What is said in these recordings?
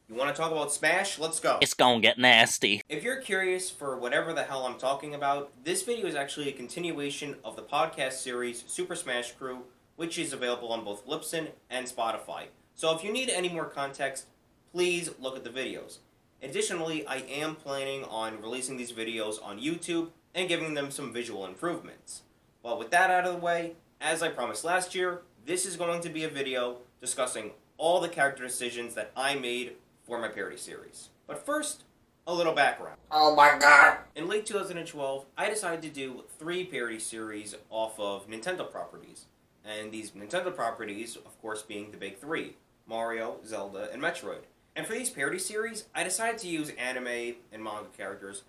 You want to talk about Smash? Let's go. It's gonna get nasty. If you're curious for whatever the hell I'm talking about, this video is actually a continuation of the podcast series Super Smash Crew, which is available on both Libsyn and Spotify. So if you need any more context, please look at the videos. Additionally, I am planning on releasing these videos on YouTube and giving them some visual improvements. Well, with that out of the way, as I promised last year, this is going to be a video discussing all the character decisions that I made for my parody series. But first, a little background. Oh my god! In late 2012, I decided to do 3 parody series off of Nintendo properties. And these Nintendo properties, of course, being the big 3, Mario, Zelda, and Metroid. And for these parody series, I decided to use anime and manga characters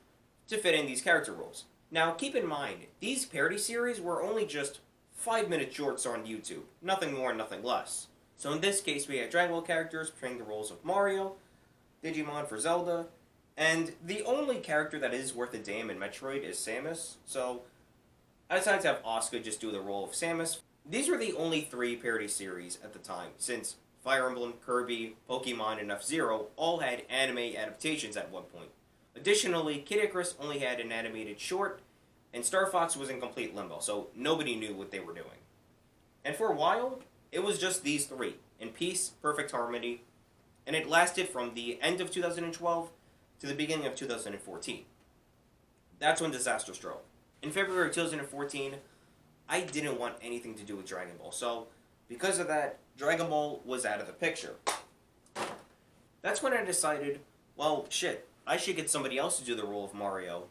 to fit in these character roles. Now, keep in mind, these parody series were only just 5-minute shorts on YouTube. Nothing more, nothing less. So in this case, we had Dragon Ball characters playing the roles of Mario, Digimon for Zelda, and the only character that is worth a damn in Metroid is Samus, so I decided to have Asuka just do the role of Samus. These were the only 3 parody series at the time, since Fire Emblem, Kirby, Pokemon, and F-Zero all had anime adaptations at one point. Additionally, Kid Icarus only had an animated short, and Star Fox was in complete limbo, so nobody knew what they were doing. And for a while, it was just these 3, in peace, perfect harmony, and it lasted from the end of 2012 to the beginning of 2014. That's when disaster struck. In February 2014, I didn't want anything to do with Dragon Ball, so because of that, Dragon Ball was out of the picture. That's when I decided, well, shit, I should get somebody else to do the role of Mario.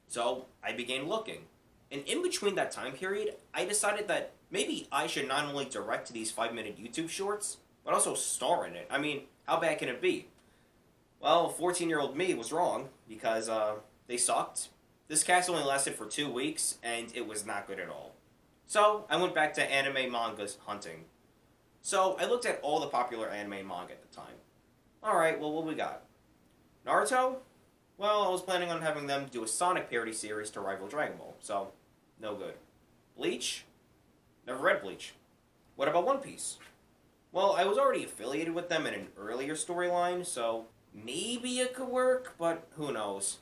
So I began looking. And in between that time period, I decided that maybe I should not only direct these 5-minute YouTube shorts, but also star in it. I mean, how bad can it be? Well, 14-year-old me was wrong, because they sucked. This cast only lasted for 2 weeks, and it was not good at all. So, I went back to anime mangas hunting. So, I looked at all the popular anime manga at the time. Alright, well, what we got? Naruto? Well, I was planning on having them do a Sonic parody series to rival Dragon Ball, so no good. Bleach? Never read Bleach. What about One Piece? Well, I was already affiliated with them in an earlier storyline, so maybe it could work, but who knows.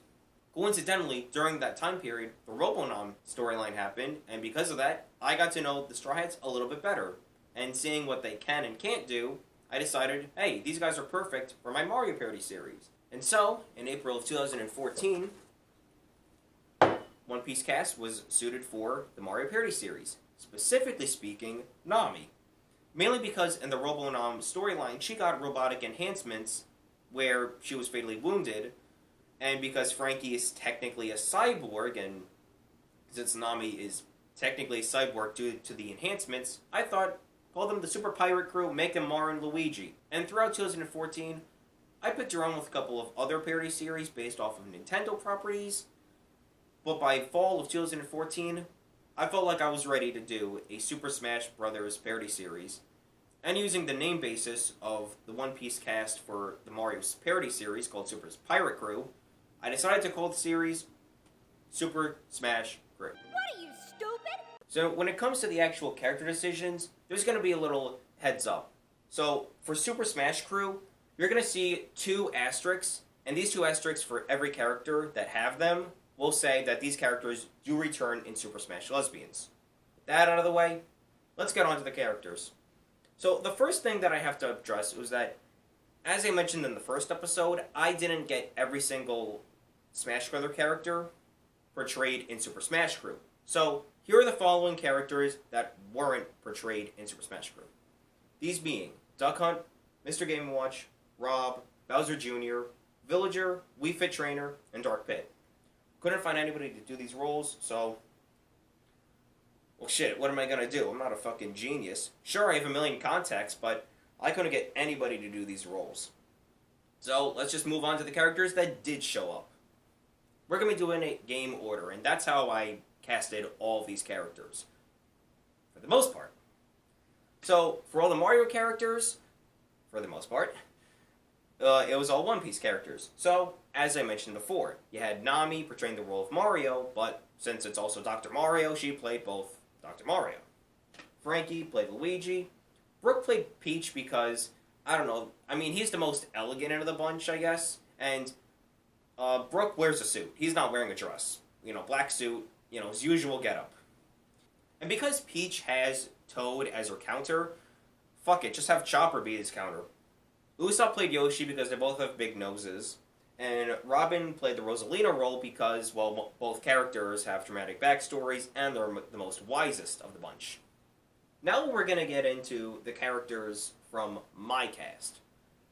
Coincidentally, during that time period, the Robonom storyline happened, and because of that, I got to know the Straw Hats a little bit better. And seeing what they can and can't do, I decided, hey, these guys are perfect for my Mario parody series. And so, in April of 2014, One Piece cast was suited for the Mario parody series. Specifically speaking, Nami. Mainly because in the Robonom storyline, she got robotic enhancements where she was fatally wounded, and because Frankie is technically a cyborg, and since Nami is technically a cyborg due to the enhancements, I thought, call them the Super Pirate Crew, make them Mario and Luigi. And throughout 2014, I picked around with a couple of other parody series based off of Nintendo properties, but by fall of 2014, I felt like I was ready to do a Super Smash Bros. Parody series, and using the name basis of the One Piece cast for the Mario parody series called Super Pirate Crew, I decided to call the series Super Smash Crew. What are you, stupid? So when it comes to the actual character decisions, there's going to be a little heads up. So for Super Smash Crew, you're going to see 2 asterisks, and these 2 asterisks for every character that have them will say that these characters do return in Super Smash Lesbians. With that out of the way, let's get on to the characters. So the first thing that I have to address was that, as I mentioned in the first episode, I didn't get every single Smash Brother character portrayed in Super Smash Crew. So here are the following characters that weren't portrayed in Super Smash Crew. These being Duck Hunt, Mr. Game & Watch, Rob, Bowser Jr., Villager, Wii Fit Trainer, and Dark Pit. Couldn't find anybody to do these roles, so well, shit, what am I gonna do? I'm not a fucking genius. Sure, I have a million contacts, but I couldn't get anybody to do these roles. So, let's just move on to the characters that did show up. We're gonna be doing a game order, and that's how I casted all of these characters. For the most part. So, for all the Mario characters, for the most part, it was all One Piece characters. So, as I mentioned before, you had Nami portraying the role of Mario, but since it's also Dr. Mario, she played both Dr. Mario. Frankie played Luigi. Brooke played Peach because I don't know. I mean, he's the most elegant out of the bunch, I guess. And Brooke wears a suit. He's not wearing a dress. Black suit, his usual getup. And because Peach has Toad as her counter, fuck it, just have Chopper be his counter. Usopp played Yoshi because they both have big noses. And Robin played the Rosalina role because, well, both characters have dramatic backstories and they're the most wisest of the bunch. Now we're going to get into the characters from my cast.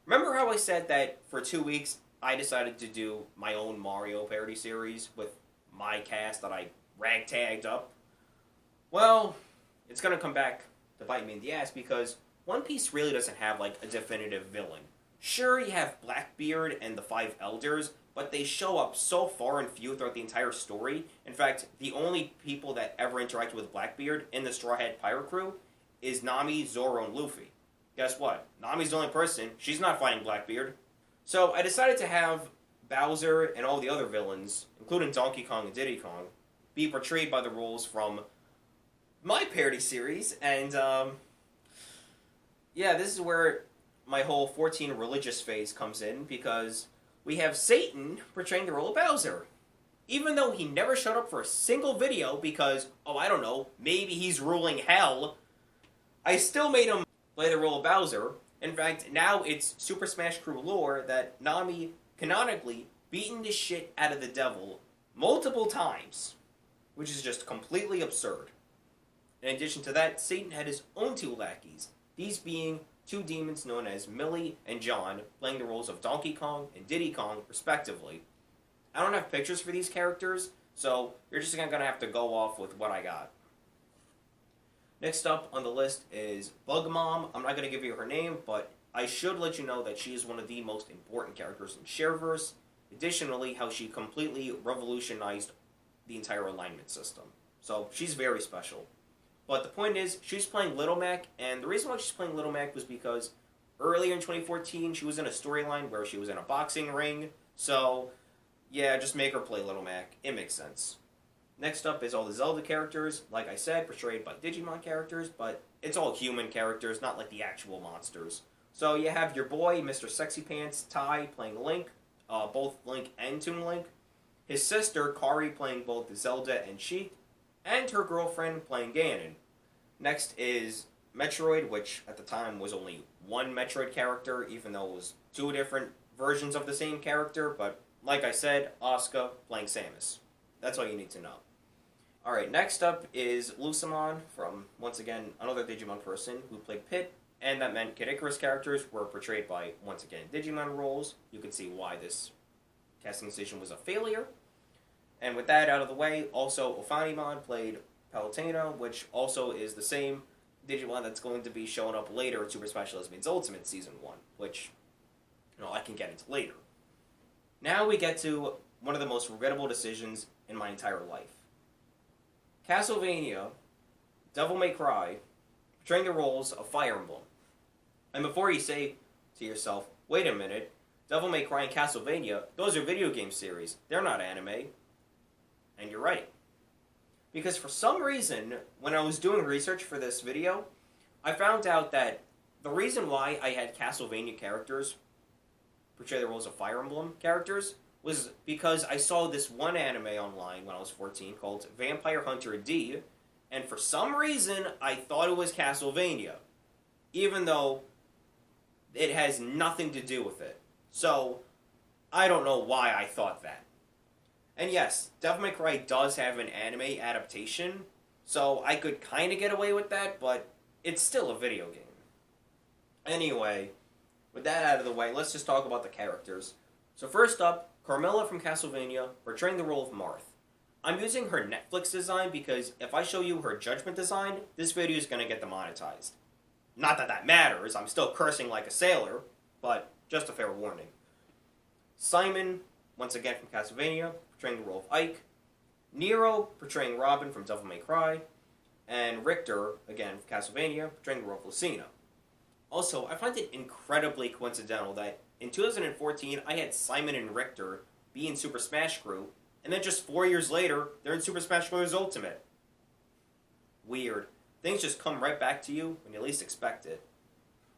Remember how I said that for 2 weeks I decided to do my own Mario parody series with my cast that I ragtagged up? Well, it's going to come back to bite me in the ass because One Piece really doesn't have, like, a definitive villain. Sure, you have Blackbeard and the Five Elders, but they show up so far and few throughout the entire story. In fact, the only people that ever interacted with Blackbeard in the Straw Hat Pirate Crew is Nami, Zoro, and Luffy. Guess what? Nami's the only person. She's not fighting Blackbeard. So I decided to have Bowser and all the other villains, including Donkey Kong and Diddy Kong, be portrayed by the roles from my parody series. And, yeah, this is where my whole 14 religious phase comes in, because we have Satan portraying the role of Bowser. Even though he never showed up for a single video because, I don't know, maybe he's ruling hell, I still made him play the role of Bowser. In fact, now it's Super Smash Crew lore that Nami canonically beaten the shit out of the devil multiple times, which is just completely absurd. In addition to that, Satan had his own two lackeys, these being two demons known as Millie and John, playing the roles of Donkey Kong and Diddy Kong, respectively. I don't have pictures for these characters, so you're just going to have to go off with what I got. Next up on the list is Bug Mom. I'm not going to give you her name, but I should let you know that she is one of the most important characters in Shareverse. Additionally, how she completely revolutionized the entire alignment system. So she's very special. But the point is, she's playing Little Mac, and the reason why she's playing Little Mac was because earlier in 2014, she was in a storyline where she was in a boxing ring. So, yeah, just make her play Little Mac. It makes sense. Next up is all the Zelda characters, like I said, portrayed by Digimon characters, but it's all human characters, not like the actual monsters. So you have your boy, Mr. Sexy Pants, Ty, playing Link, both Link and Toon Link, his sister, Kari, playing both Zelda and Sheik, and her girlfriend playing Ganon. Next is Metroid, which at the time was only one Metroid character, even though it was two different versions of the same character, but like I said, Asuka playing Samus. That's all you need to know. Alright, next up is Lucemon from, once again, another Digimon person who played Pit, and that meant Kid Icarus characters were portrayed by, once again, Digimon roles. You can see why this casting decision was a failure. And with that out of the way, also Ophanimon played Palutena, which also is the same Digimon that's going to be showing up later in Super Smash Lesbians Ultimate Season 1, which, I can get into later. Now we get to one of the most regrettable decisions in my entire life. Castlevania, Devil May Cry, portraying the roles of Fire Emblem. And before you say to yourself, wait a minute, Devil May Cry and Castlevania, those are video game series, they're not anime. And you're right. Because for some reason, when I was doing research for this video, I found out that the reason why I had Castlevania characters portray the roles of Fire Emblem characters was because I saw this one anime online when I was 14 called Vampire Hunter D, and for some reason, I thought it was Castlevania, even though it has nothing to do with it. So, I don't know why I thought that. And yes, Devil May Cry does have an anime adaptation, so I could kind of get away with that, but it's still a video game. Anyway, with that out of the way, let's just talk about the characters. So first up, Carmilla from Castlevania, portraying the role of Marth. I'm using her Netflix design because if I show you her Judgment design, this video is going to get demonetized. Not that that matters, I'm still cursing like a sailor, but just a fair warning. Simon, once again from Castlevania, portraying the role of Ike. Nero, portraying Robin from Devil May Cry. And Richter, again from Castlevania, portraying the role of Lucina. Also, I find it incredibly coincidental that in 2014, I had Simon and Richter be in Super Smash Crew, and then just 4 years later, they're in Super Smash Bros. Ultimate. Weird. Things just come right back to you when you least expect it.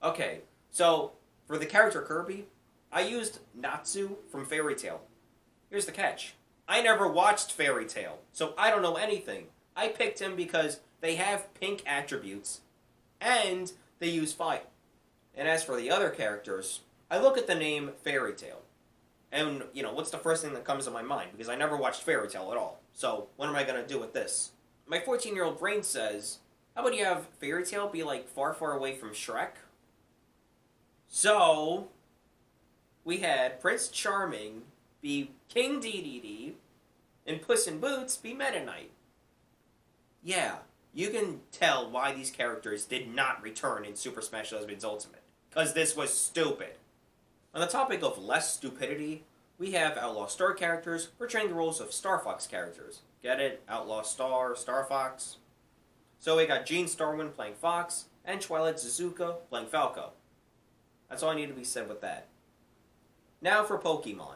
Okay, so For the character Kirby, I used Natsu from Fairy Tail. Here's the catch. I never watched Fairy Tail, so I don't know anything. I picked him because they have pink attributes, and they use fire. And as for the other characters, I look at the name Fairy Tail. And, what's the first thing that comes to my mind? Because I never watched Fairy Tail at all. So, what am I going to do with this? My 14-year-old brain says, how about you have Fairy Tail be, far, far away from Shrek? So, we had Prince Charming be King Dedede, and Puss in Boots be Meta Knight. Yeah, you can tell why these characters did not return in Super Smash Lesbians Ultimate. Because this was stupid. On the topic of less stupidity, we have Outlaw Star characters portraying the roles of Star Fox characters. Get it? Outlaw Star, Star Fox. So we got Jean Starwind playing Fox, and Twilight Suzuka playing Falco. That's all I need to be said with that. Now for Pokemon.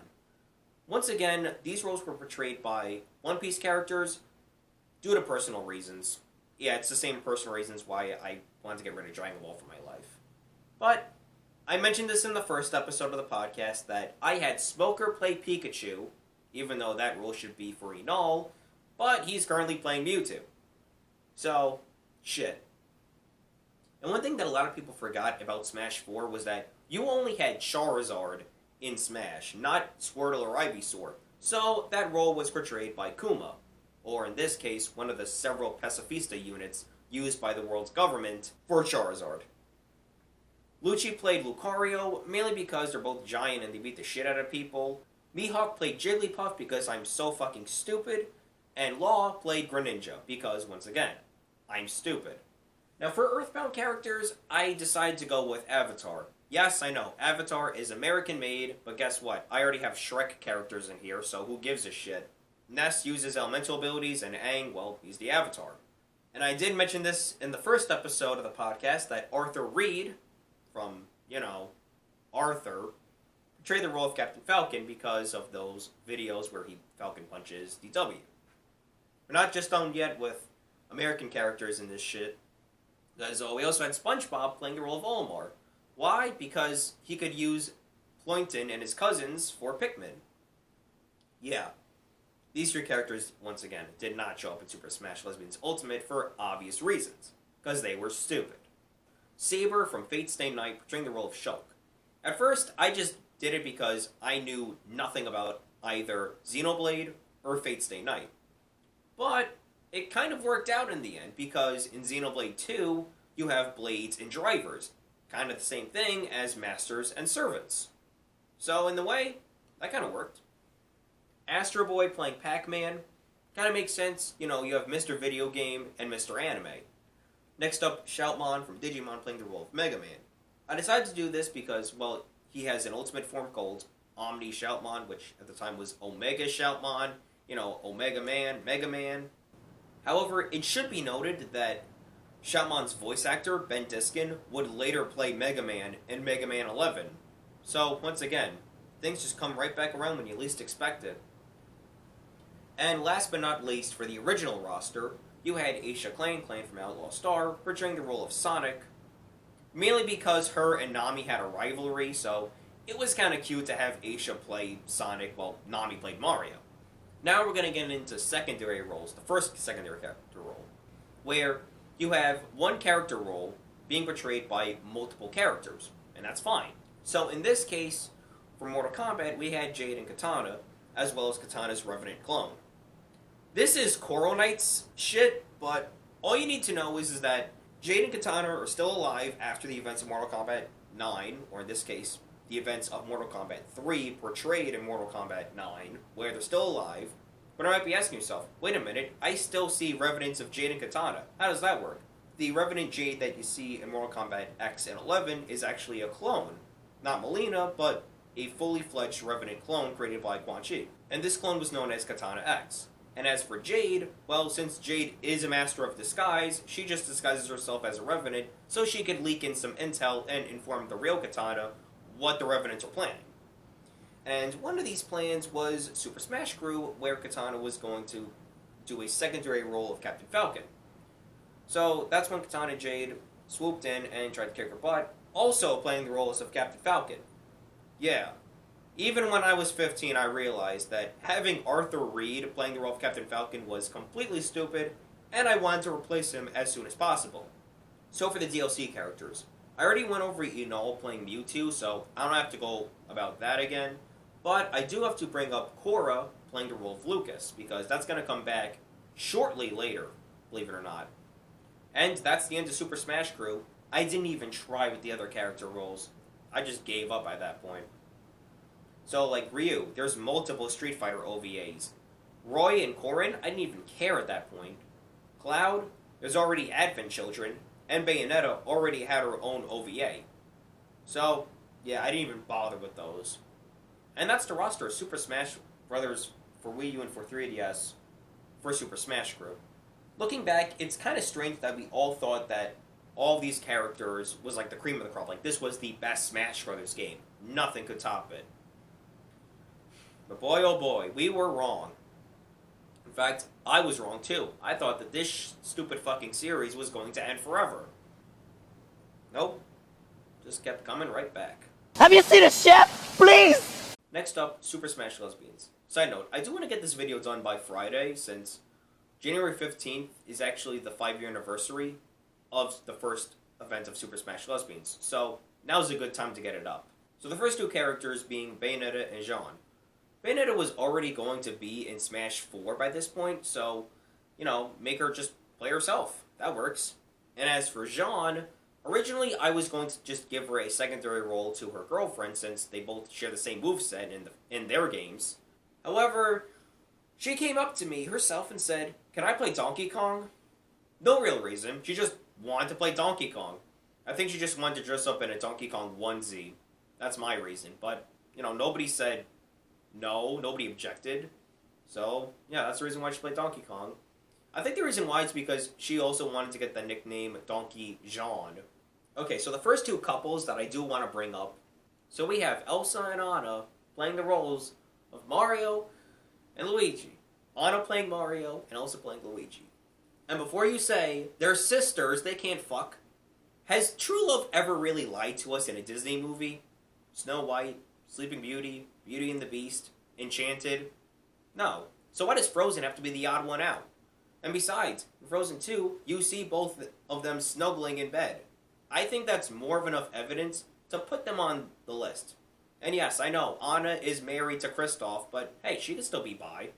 Once again, these roles were portrayed by One Piece characters due to personal reasons. Yeah, it's the same personal reasons why I wanted to get rid of Dragon Ball from my life. But I mentioned this in the first episode of the podcast that I had Smoker play Pikachu, even though that role should be for Enol, but he's currently playing Mewtwo. So, shit. And one thing that a lot of people forgot about Smash 4 was that you only had Charizard in Smash, not Squirtle or Ivysaur. So, that role was portrayed by Kuma, or in this case, one of the several Pacifista units used by the world's government for Charizard. Lucci played Lucario, mainly because they're both giant and they beat the shit out of people. Mihawk played Jigglypuff because I'm so fucking stupid. And Law played Greninja because, once again, I'm stupid. Now for Earthbound characters, I decided to go with Avatar. Yes, I know, Avatar is American made, but guess what? I already have Shrek characters in here, so who gives a shit? Ness uses elemental abilities, and Aang, well, he's the Avatar. And I did mention this in the first episode of the podcast that Arthur Reed, from, Arthur, portrayed the role of Captain Falcon because of those videos where he Falcon punches DW. We're not just done yet with American characters in this shit. So we also had SpongeBob playing the role of Olimar. Why? Because he could use Plankton and his cousins for Pikmin. Yeah. These three characters, once again, did not show up in Super Smash Lesbians Ultimate for obvious reasons. Because they were stupid. Saber from Fate Stay Night portraying the role of Shulk. At first, I just did it because I knew nothing about either Xenoblade or Fate Stay Night. But it kind of worked out in the end, because in Xenoblade 2, you have blades and drivers. Kind of the same thing as masters and servants. So, in the way, that kind of worked. Astro Boy playing Pac-Man kind of makes sense. You have Mr. Video Game and Mr. Anime. Next up, Shoutmon from Digimon playing the role of Mega Man. I decided to do this because, well, he has an ultimate form called Omni Shoutmon, which at the time was Omega Shoutmon, Omega Man, Mega Man. However, it should be noted that Shoutmon's voice actor, Ben Diskin, would later play Mega Man in Mega Man 11. So, once again, things just come right back around when you least expect it. And last but not least, for the original roster, you had Aisha Clan from Outlaw Star, portraying the role of Sonic, mainly because her and Nami had a rivalry, so it was kind of cute to have Aisha play Sonic while Nami played Mario. Now we're going to get into secondary roles, the first secondary character role, where you have one character role being portrayed by multiple characters, and that's fine. So in this case, for Mortal Kombat, we had Jade and Katana, as well as Katana's Revenant clone. This is Coral Knight's shit, but all you need to know is that Jade and Katana are still alive after the events of Mortal Kombat 9, or in this case, the events of Mortal Kombat 3 portrayed in Mortal Kombat 9, where they're still alive. But I might be asking yourself, wait a minute, I still see revenants of Jade and Katana. How does that work? The Revenant Jade that you see in Mortal Kombat X and 11 is actually a clone. Not Melina, but a fully fledged Revenant clone created by Quan Chi. And this clone was known as Katana X. And as for Jade, well, since Jade is a master of disguise, she just disguises herself as a Revenant so she could leak in some intel and inform the real Katana what the Revenants are planning. And one of these plans was Super Smash Crew, where Katana was going to do a secondary role of Captain Falcon. So that's when Katana and Jade swooped in and tried to kick her butt, also playing the roles of Captain Falcon. Yeah, even when I was 15, I realized that having Arthur Reed playing the role of Captain Falcon was completely stupid, and I wanted to replace him as soon as possible. So for the DLC characters, I already went over Enol playing Mewtwo, so I don't have to go about that again. But I do have to bring up Korra playing the role of Lucas, because that's going to come back shortly later, believe it or not. And that's the end of Super Smash Crew. I didn't even try with the other character roles. I just gave up at that point. So, like Ryu, there's multiple Street Fighter OVAs. Roy and Corrin, I didn't even care at that point. Cloud, there's already Advent Children, and Bayonetta already had her own OVA. So, yeah, I didn't even bother with those. And that's the roster of Super Smash Brothers for Wii U and for 3DS for Super Smash Crew. Looking back, it's kind of strange that we all thought that all these characters was like the cream of the crop. Like, this was the best Smash Brothers game. Nothing could top it. But boy, oh boy, we were wrong. In fact, I was wrong too. I thought that this stupid fucking series was going to end forever. Nope. Just kept coming right back. Have you seen a chef? Please! Next up, Super Smash Lesbians. Side note, I do want to get this video done by Friday, since January 15th is actually the 5-year anniversary of the first event of Super Smash Lesbians. So, now's a good time to get it up. So the first two characters being Bayonetta and Jean. Bayonetta was already going to be in Smash 4 by this point, so, make her just play herself. That works. And as for Jean, originally I was going to just give her a secondary role to her girlfriend, since they both share the same moveset in their games. However, she came up to me herself and said, "Can I play Donkey Kong?" No real reason. She just wanted to play Donkey Kong. I think she just wanted to dress up in a Donkey Kong onesie. That's my reason. But, nobody said no, nobody objected. So, yeah, that's the reason why she played Donkey Kong. I think the reason why is because she also wanted to get the nickname Donkey Jean. Okay, so the first two couples that I do want to bring up. So we have Elsa and Anna playing the roles of Mario and Luigi. Anna playing Mario and Elsa playing Luigi. And before you say, they're sisters, they can't fuck. Has true love ever really lied to us in a Disney movie? Snow White, Sleeping Beauty, Beauty and the Beast, Enchanted? No. So why does Frozen have to be the odd one out? And besides, in Frozen 2, you see both of them snuggling in bed. I think that's more of enough evidence to put them on the list. And yes, I know, Anna is married to Kristoff, but hey, she could still be bi.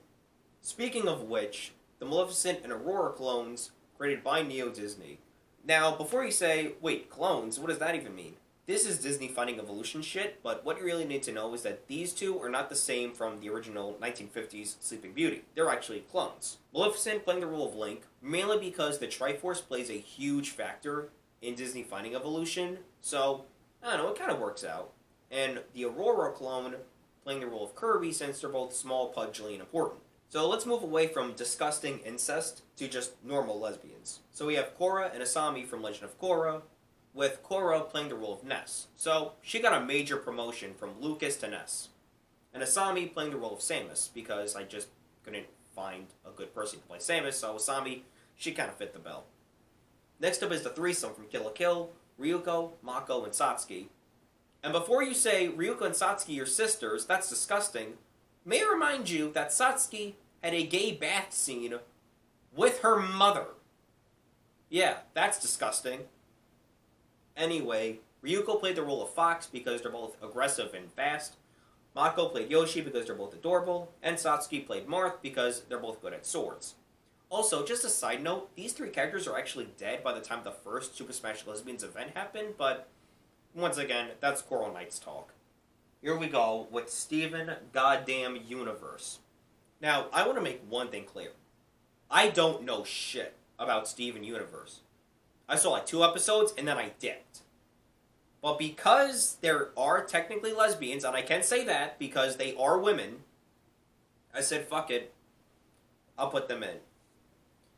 Speaking of which, the Maleficent and Aurora clones created by Neo Disney. Now, before you say, wait, clones, what does that even mean? This is Disney Finding Evolution shit, but what you really need to know is that these two are not the same from the original 1950s Sleeping Beauty. They're actually clones. Maleficent playing the role of Link, mainly because the Triforce plays a huge factor in Disney Finding Evolution, so, I don't know, it kind of works out. And the Aurora clone playing the role of Kirby, since they're both small, pudgy, and important. So let's move away from disgusting incest to just normal lesbians. So we have Korra and Asami from Legend of Korra, with Korra playing the role of Ness. So she got a major promotion from Lucas to Ness. And Asami playing the role of Samus, because I just couldn't find a good person to play Samus, so Asami, she kind of fit the bill. Next up is the threesome from Kill la Kill, Ryuko, Mako, and Satsuki. And before you say Ryuko and Satsuki are sisters, that's disgusting, may I remind you that Satsuki had a gay bath scene with her mother. Yeah, that's disgusting. Anyway, Ryuko played the role of Fox because they're both aggressive and fast. Mako played Yoshi because they're both adorable. And Satsuki played Marth because they're both good at swords. Also, just a side note, these three characters are actually dead by the time the first Super Smash Lesbians event happened, but once again, that's Coral Knight's talk. Here we go with Steven Goddamn Universe. Now, I want to make one thing clear. I don't know shit about Steven Universe. I saw like 2 episodes and then I dipped. But because there are technically lesbians, and I can say that because they are women, I said fuck it, I'll put them in.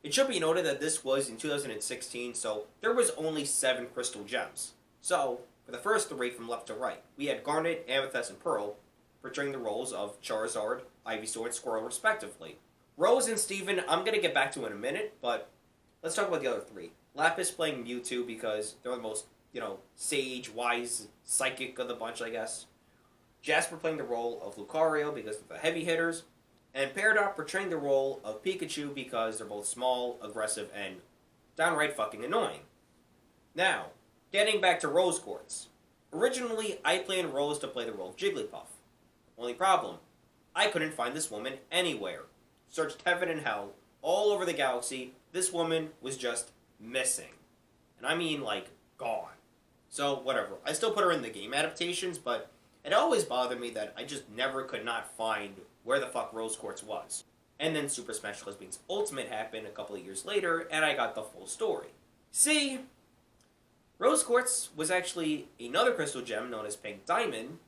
It should be noted that this was in 2016, so there was only 7 crystal gems. So, for the first 3 from left to right, we had Garnet, Amethyst, and Pearl, portraying the roles of Charizard, Ivysaur, and Squirrel respectively. Rose and Steven, I'm going to get back to in a minute, but let's talk about the other 3. Lapis playing Mewtwo because they're the most, sage, wise, psychic of the bunch, I guess. Jasper playing the role of Lucario because of the heavy hitters, and Peridot portraying the role of Pikachu because they're both small, aggressive, and downright fucking annoying. Now, getting back to Rose Quartz. Originally, I planned Rose to play the role of Jigglypuff. Only problem, I couldn't find this woman anywhere. Searched heaven and hell, all over the galaxy, this woman was just missing. And I mean, gone. So, whatever. I still put her in the game adaptations, but it always bothered me that I just never could not find where the fuck Rose Quartz was. And then Super Smash Lesbians Ultimate happened a couple of years later, and I got the full story. See, Rose Quartz was actually another crystal gem known as Pink Diamond,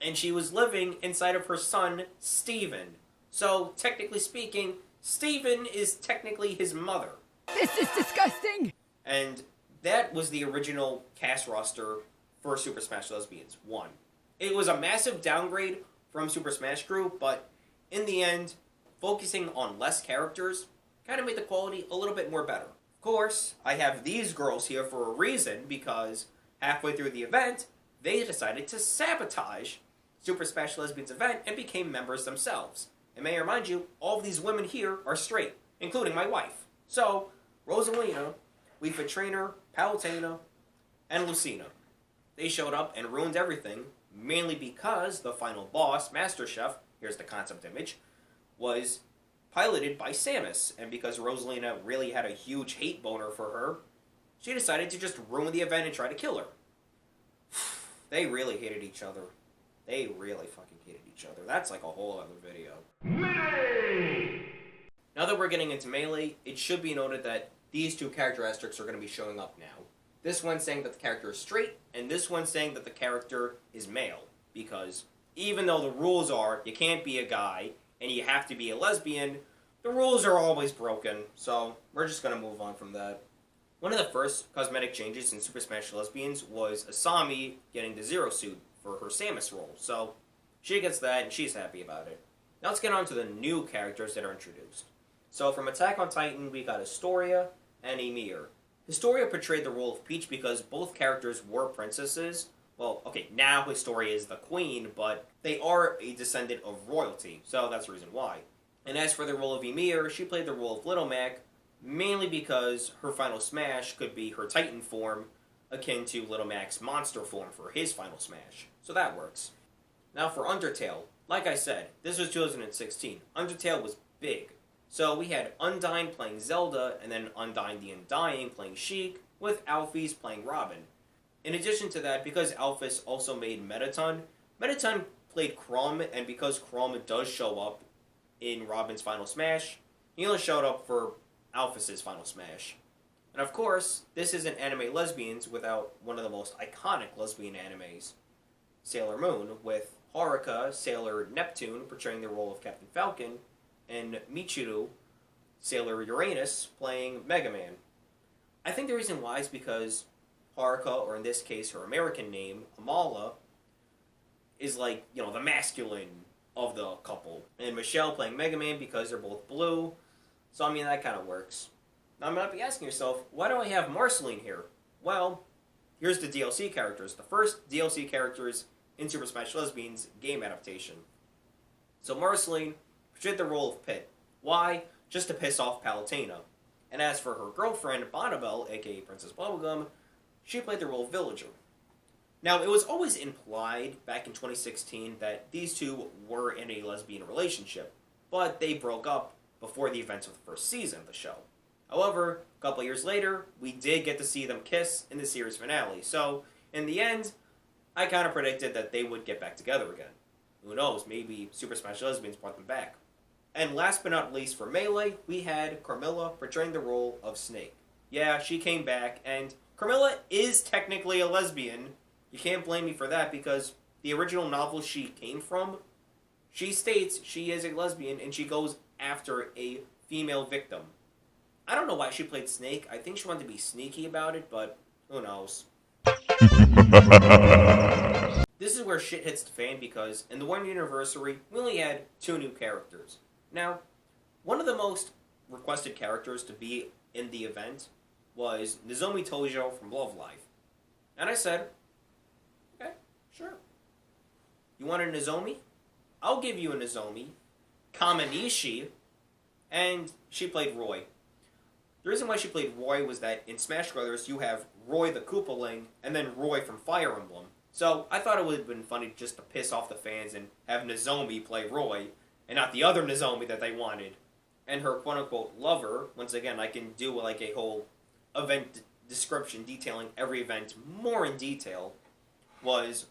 and she was living inside of her son, Steven. So, technically speaking, Steven is technically his mother. This is disgusting! And that was the original cast roster for Super Smash Lesbians 1. It was a massive downgrade from Super Smash Group, but in the end, focusing on less characters kind of made the quality a little bit more better. Of course, I have these girls here for a reason, because halfway through the event, they decided to sabotage Super Smash Lesbians event and became members themselves. And may I remind you, all of these women here are straight, including my wife. So, Rosalina, Wii Fit Trainer, Palutena, and Lucina. They showed up and ruined everything, mainly because the final boss, Master Chef, here's the concept image, was piloted by Samus, and because Rosalina really had a huge hate boner for her, she decided to just ruin the event and try to kill her. They really hated each other. They really fucking hated each other. That's like a whole other video. Melee! Now that we're getting into Melee, it should be noted that these two character asterisks are going to be showing up now. This one saying that the character is straight, and this one saying that the character is male. Because even though the rules are you can't be a guy and you have to be a lesbian, the rules are always broken, so we're just going to move on from that. One of the first cosmetic changes in Super Smash Lesbians was Asami getting the Zero Suit for her Samus role, so she gets that and she's happy about it. Now let's get on to the new characters that are introduced. So from Attack on Titan, we got Historia and Ymir. Historia portrayed the role of Peach because both characters were princesses. Well, okay, now Historia is the queen, but they are a descendant of royalty, so that's the reason why. And as for the role of Ymir, she played the role of Little Mac, mainly because her final smash could be her Titan form, akin to Little Mac's monster form for his final smash. So that works. Now for Undertale, like I said, this was 2016. Undertale was big. So we had Undyne playing Zelda, and then Undyne the Undying playing Sheik, with Alphys playing Robin. In addition to that, because Alphys also made Mettaton, Mettaton played Chrom, and because Chrom does show up in Robin's final smash, he only showed up for Alphys' final smash. And of course, this isn't anime lesbians without one of the most iconic lesbian animes, Sailor Moon, with Haruka, Sailor Neptune, portraying the role of Captain Falcon, and Michiru, Sailor Uranus, playing Mega Man. I think the reason why is because Haruka, or in this case her American name, Amala, is like, the masculine of the couple. And Michelle playing Mega Man because they're both blue. So, I mean, that kind of works. Now, you might be asking yourself, why do I have Marceline here? Well, here's the DLC characters. The first DLC characters in Super Smash Lesbians game adaptation. So, Marceline portrayed the role of Pit. Why? Just to piss off Palutena. And as for her girlfriend, Bonnabelle, aka Princess Bubblegum, she played the role of Villager. Now, it was always implied back in 2016 that these two were in a lesbian relationship, but they broke up before the events of the first season of the show. However, a couple years later, we did get to see them kiss in the series finale, so in the end, I kind of predicted that they would get back together again. Who knows, maybe Super Smash Lesbians brought them back. And last but not least for Melee, we had Carmilla portraying the role of Snake. Yeah, she came back, and Carmilla is technically a lesbian. You can't blame me for that, because the original novel she came from, she states she is a lesbian, and she goes after a female victim. I don't know why she played Snake. I think she wanted to be sneaky about it, but who knows. This is where shit hits the fan, because in the 1 year anniversary, we only had 2 new characters. Now, one of the most requested characters to be in the event was Nozomi Tojo from Love Live. And I said, okay, sure. You want a Nozomi? I'll give you a Nozomi. Kamanishi. And she played Roy. The reason why she played Roy was that in Smash Brothers you have Roy the Koopaling and then Roy from Fire Emblem. So I thought it would have been funny just to piss off the fans and have Nozomi play Roy and not the other Nozomi that they wanted. And her quote-unquote lover, once again I can do like a whole event description detailing every event more in detail, was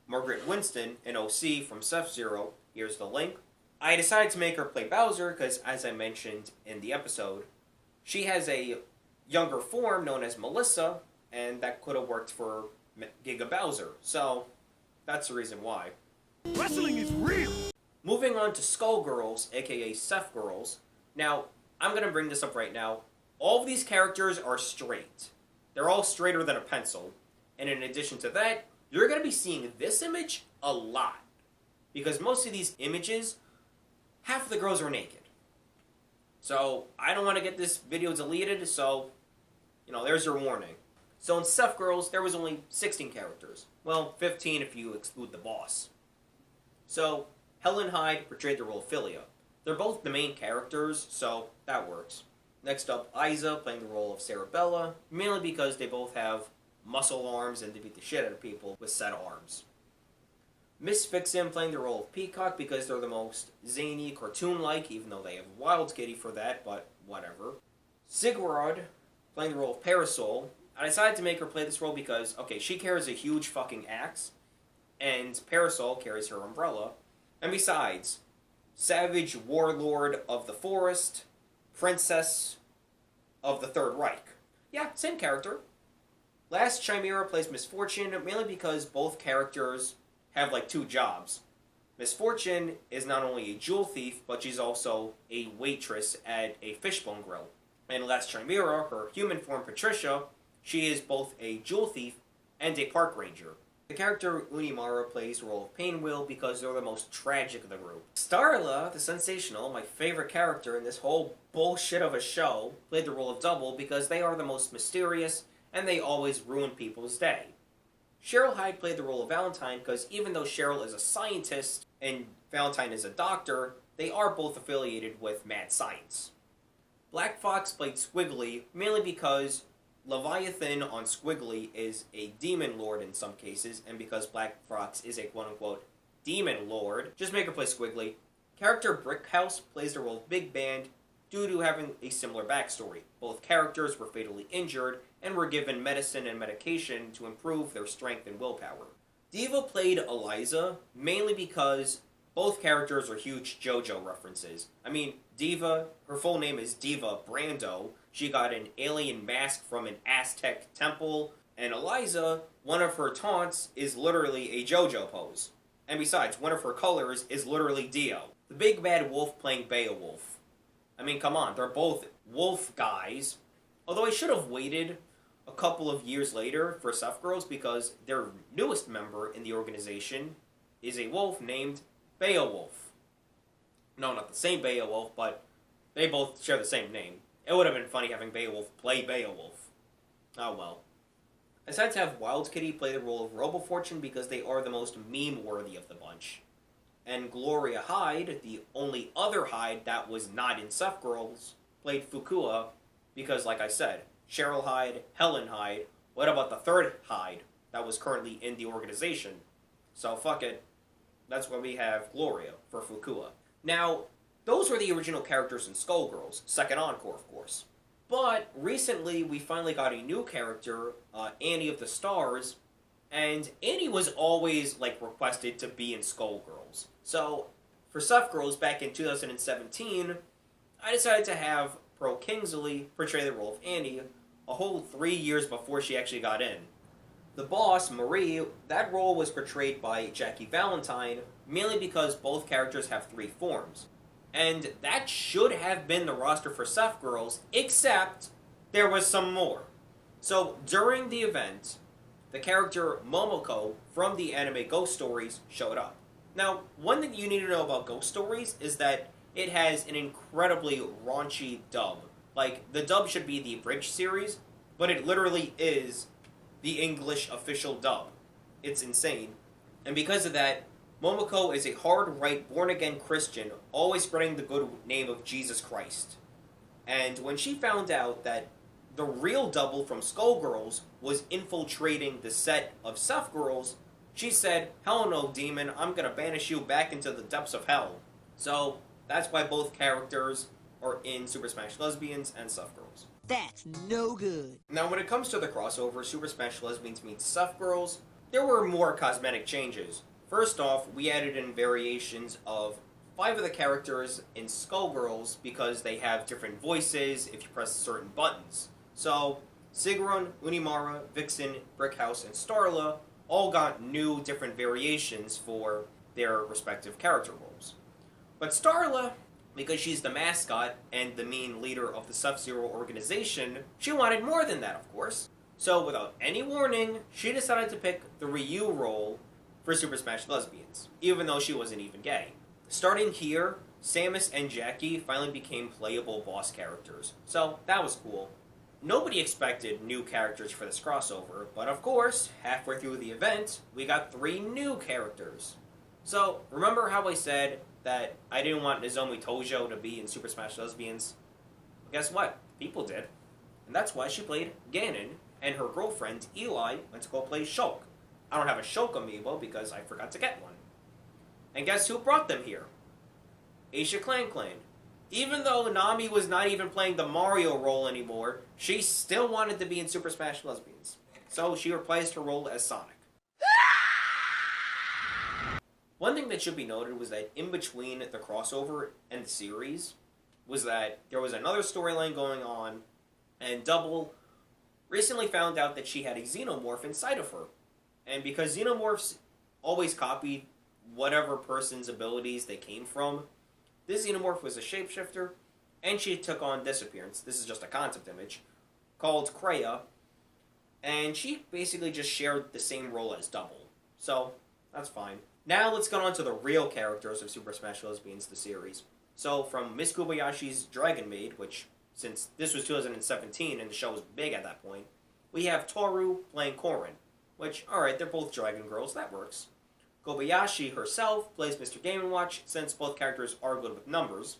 Margaret Winston, an OC from F-Zero. Here's the link. I decided to make her play Bowser because, as I mentioned in the episode, she has a younger form known as Melissa, and that could have worked for Giga Bowser. So, that's the reason why. Wrestling is real! Moving on to Skullgirls, aka Sephgirls. Now, I'm going to bring this up right now. All of these characters are straight. They're all straighter than a pencil. And in addition to that, you're going to be seeing this image a lot. Because most of these images, half of the girls are naked. So, I don't want to get this video deleted, so, there's your warning. So in Sephgirls, there was only 16 characters. Well, 15 if you exclude the boss. So, Helen Hyde portrayed the role of Philia. They're both the main characters, so that works. Next up, Isa playing the role of Sarabella, mainly because they both have muscle arms and they beat the shit out of people with set arms. Miss Vixen playing the role of Peacock because they're the most zany, cartoon-like, even though they have Wild Kitty for that, but whatever. Sigurd playing the role of Parasol. I decided to make her play this role because, okay, she carries a huge fucking axe, and Parasol carries her umbrella. And besides, Savage Warlord of the Forest, Princess of the Third Reich. Yeah, same character. Last Chimera plays Misfortune, mainly because both characters have like two jobs. Misfortune is not only a jewel thief, but she's also a waitress at a fishbone grill. And Last Chimera, her human form Patricia, she is both a jewel thief and a park ranger. The character Unimara plays the role of Painwheel because they're the most tragic of the group. Starla, the Sensational, my favorite character in this whole bullshit of a show, played the role of Double because they are the most mysterious and they always ruin people's day. Cheryl Hyde played the role of Valentine because even though Cheryl is a scientist and Valentine is a doctor, they are both affiliated with mad science. Black Fox played Squiggly mainly because Leviathan on Squiggly is a demon lord in some cases, and because Black Fox is a quote-unquote demon lord, just make her play Squiggly. Character Brickhouse plays the role of Big Band due to having a similar backstory. Both characters were fatally injured and were given medicine and medication to improve their strength and willpower. Diva played Eliza mainly because both characters are huge JoJo references. I mean, Diva, her full name is Diva Brando. She got an alien mask from an Aztec temple. And Eliza, one of her taunts is literally a JoJo pose. And besides, one of her colors is literally Dio. The big bad wolf playing Beowulf. I mean, come on, they're both wolf guys. Although I should have waited a couple of years later for Sephgirls because their newest member in the organization is a wolf named Beowulf. No, not the same Beowulf, but they both share the same name. It would have been funny having Beowulf play Beowulf. Oh well. I decided to have Wild Kitty play the role of Robofortune because they are the most meme-worthy of the bunch. And Gloria Hyde, the only other Hyde that was not in Sephgirls, played Fukua because, like I said, Cheryl Hyde, Helen Hyde, what about the third Hyde that was currently in the organization? So fuck it. That's why we have Gloria for Fukua. Now, those were the original characters in Skullgirls, second encore, of course. But recently, we finally got a new character, Annie of the Stars, and Annie was always, requested to be in Skullgirls. So, for Sephgirls back in 2017, I decided to have Pearl Kingsley portray the role of Annie a whole 3 years before she actually got in. The boss, Marie, that role was portrayed by Jackie Valentine, mainly because both characters have 3 forms. And that should have been the roster for Sephgirls, except there was some more. So, during the event, the character Momoko from the anime Ghost Stories showed up. Now, one thing you need to know about Ghost Stories is that it has an incredibly raunchy dub. The dub should be the abridged series, but it literally is the English official dub. It's insane. And because of that, Momoko is a hard-right, born-again Christian, always spreading the good name of Jesus Christ. And when she found out that the real double from Skullgirls was infiltrating the set of Sephgirls, she said, "Hell no, demon, I'm gonna banish you back into the depths of hell." So, that's why both characters are in Super Smash Lesbians and Sephgirls. That's no good. Now, when it comes to the crossover, Super Smash Lesbians meets Sephgirls, there were more cosmetic changes. First off, we added in variations of 5 of the characters in Skullgirls because they have different voices if you press certain buttons. So, Sigrun, Unimara, Vixen, Brickhouse, and Starla all got new different variations for their respective character roles. But Starla, because she's the mascot and the main leader of the Sub-Zero organization, she wanted more than that, of course. So, without any warning, she decided to pick the Ryu role for Super Smash Lesbians, even though she wasn't even gay. Starting here, Samus and Jackie finally became playable boss characters, so that was cool. Nobody expected new characters for this crossover, but of course, halfway through the event, we got 3 new characters. So, remember how I said that I didn't want Nozomi Tojo to be in Super Smash Lesbians? Well, guess what? People did. And that's why she played Ganon, and her girlfriend, Eli, went to go play Shulk. I don't have a Shulk amiibo because I forgot to get one. And guess who brought them here? Aisha Clan Clan. Even though Nami was not even playing the Mario role anymore, she still wanted to be in Super Smash Lesbians. So she replaced her role as Sonic. One thing that should be noted was that in between the crossover and the series was that there was another storyline going on, and Double recently found out that she had a xenomorph inside of her. And because xenomorphs always copied whatever person's abilities they came from, this xenomorph was a shapeshifter, and she took on this appearance. This is just a concept image, called Kreia, and she basically just shared the same role as Double. So, that's fine. Now let's get on to the real characters of Super Smash Lesbians, the series. So, from Miss Kobayashi's Dragon Maid, which, since this was 2017 and the show was big at that point, we have Toru playing Corrin, which, alright, they're both Dragon Girls, that works. Kobayashi herself plays Mr. Game & Watch, since both characters are good with numbers.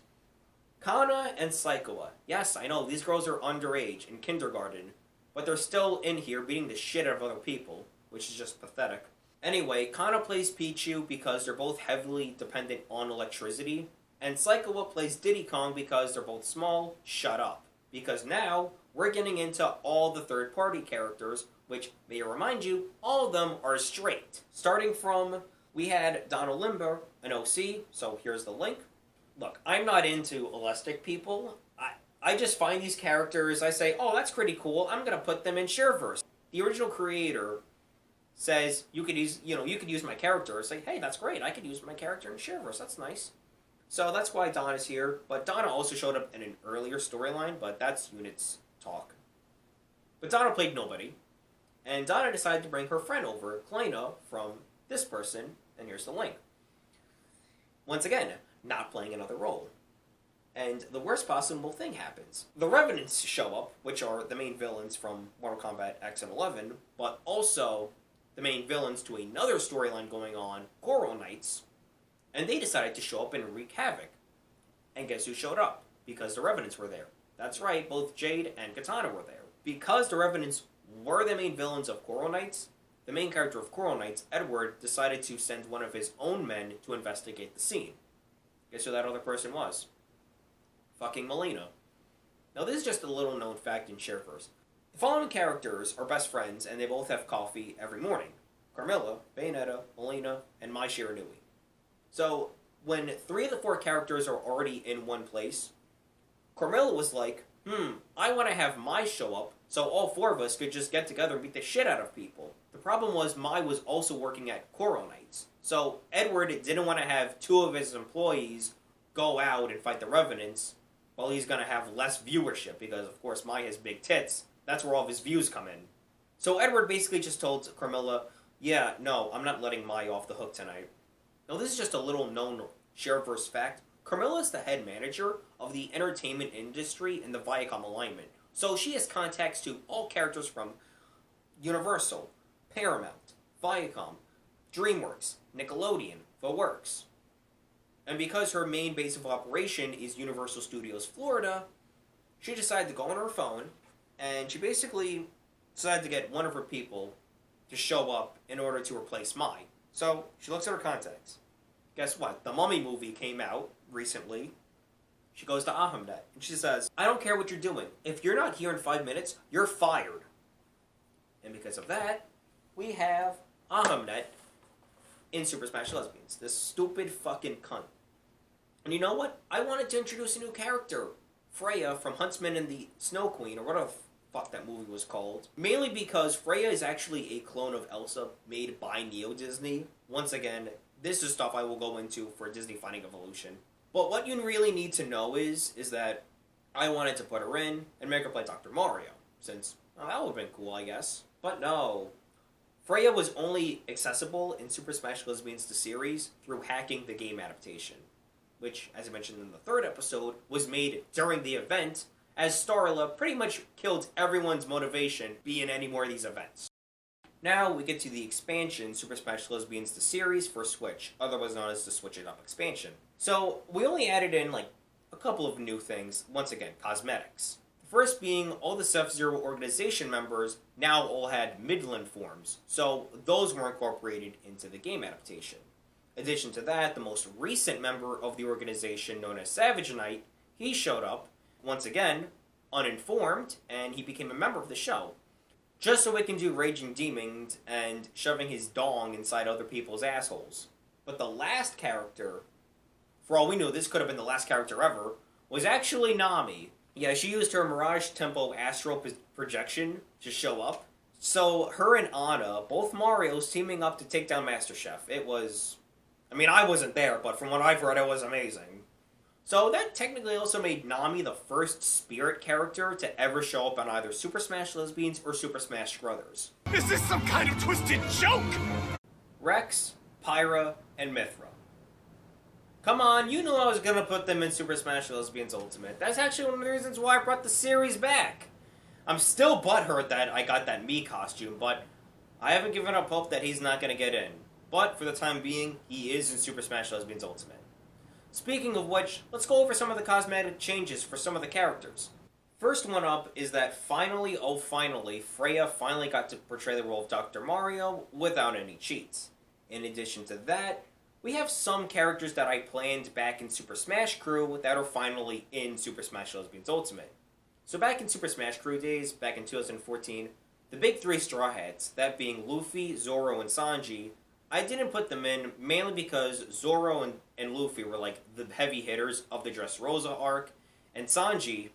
Kana and Saikawa. Yes, I know, these girls are underage, in kindergarten, but they're still in here beating the shit out of other people, which is just pathetic. Anyway, Kana plays Pichu because they're both heavily dependent on electricity, and Saikawa plays Diddy Kong because they're both small. Shut up. Because now, we're getting into all the third-party characters, which, may I remind you, all of them are straight. Starting from, we had Donald Limber, an OC, so here's the link. Look, I'm not into elastic people. I just find these characters, I say, oh, that's pretty cool, I'm gonna put them in Shareverse. The original creator says, you could use my character. It's like, hey, that's great, I could use my character in Shareverse, that's nice. So that's why Donna's here, but Donna also showed up in an earlier storyline, but that's Unit's talk. But Donna played nobody, and Donna decided to bring her friend over, Kleina, from this person, and here's the link. Once again, not playing another role. And the worst possible thing happens. The Revenants show up, which are the main villains from Mortal Kombat X and 11, but also the main villains to another storyline going on, Coral Knights, and they decided to show up and wreak havoc. And guess who showed up? Because the Revenants were there. That's right, both Jade and Katana were there. Because the Revenants were the main villains of Coral Knights, the main character of Coral Knights, Edward, decided to send one of his own men to investigate the scene. Guess who that other person was? Fucking Melina. Now this is just a little known fact in Shareverse. The following characters are best friends and they both have coffee every morning. Carmilla, Bayonetta, Melina, and Mai Shiranui. So, when 3 of the 4 characters are already in one place, Carmilla was like, I want to have Mai show up so all 4 of us could just get together and beat the shit out of people. The problem was Mai was also working at Coral Knights. So Edward didn't want to have 2 of his employees go out and fight the Revenants while he's going to have less viewership because, of course, Mai has big tits. That's where all of his views come in. So Edward basically just told Carmilla, yeah, no, I'm not letting Mai off the hook tonight. Now this is just a little known Shareverse fact. Carmilla is the head manager of the entertainment industry in the Viacom alignment. So she has contacts to all characters from Universal, Paramount, Viacom, DreamWorks, Nickelodeon, The Works. And because her main base of operation is Universal Studios Florida, she decided to go on her phone, and she basically decided to get one of her people to show up in order to replace Mai. So she looks at her contacts. Guess what? The Mummy movie came out recently. She goes to Ahmednet, and she says, I don't care what you're doing. If you're not here in 5 minutes, you're fired. And because of that, we have Ahmednet in Super Smash Lesbians. This stupid fucking cunt. And you know what? I wanted to introduce a new character. Freya from Huntsman and the Snow Queen, or whatever the fuck that movie was called. Mainly because Freya is actually a clone of Elsa made by Neo Disney. Once again, this is stuff I will go into for Disney Finding Evolution. But what you really need to know is that I wanted to put her in and make her play Dr. Mario. Since, well, that would have been cool, I guess. But no. Freya was only accessible in Super Smash Lesbians the series through hacking the game adaptation, which, as I mentioned in the third episode, was made during the event, as Starla pretty much killed everyone's motivation be in any more of these events. Now we get to the expansion, Super Smash Lesbians the series for Switch, otherwise known as the Switch It Up expansion. So we only added in like a couple of new things, once again, cosmetics. The first being all the F-Zero organization members now all had Midland forms, so those were incorporated into the game adaptation. In addition to that, the most recent member of the organization, known as Savage Knight, he showed up, once again, uninformed, and he became a member of the show. Just so he can do Raging Demons and shoving his dong inside other people's assholes. But the last character, for all we know this could have been the last character ever, was actually Nami. Yeah, she used her Mirage Tempo astral projection to show up. So her and Anna, both Marios, teaming up to take down Master Chef. It was... I mean, I wasn't there, but from what I've read, it was amazing. So that technically also made Nami the first spirit character to ever show up on either Super Smash Lesbians or Super Smash Brothers. Is this some kind of twisted joke? Rex, Pyra, and Mithra. Come on, you knew I was gonna put them in Super Smash Lesbians Ultimate. That's actually one of the reasons why I brought the series back. I'm still butthurt that I got that Mii costume, but I haven't given up hope that he's not gonna get in. But for the time being, he is in Super Smash Lesbians Ultimate. Speaking of which, let's go over some of the cosmetic changes for some of the characters. First one up is that finally, oh finally, Freya finally got to portray the role of Dr. Mario without any cheats. In addition to that, we have some characters that I planned back in Super Smash Crew that are finally in Super Smash Lesbians Ultimate. So back in Super Smash Crew days, back in 2014, the big three Straw Hats, that being Luffy, Zoro, and Sanji, I didn't put them in mainly because Zoro and Luffy were like the heavy hitters of the Dressrosa arc, and Sanji,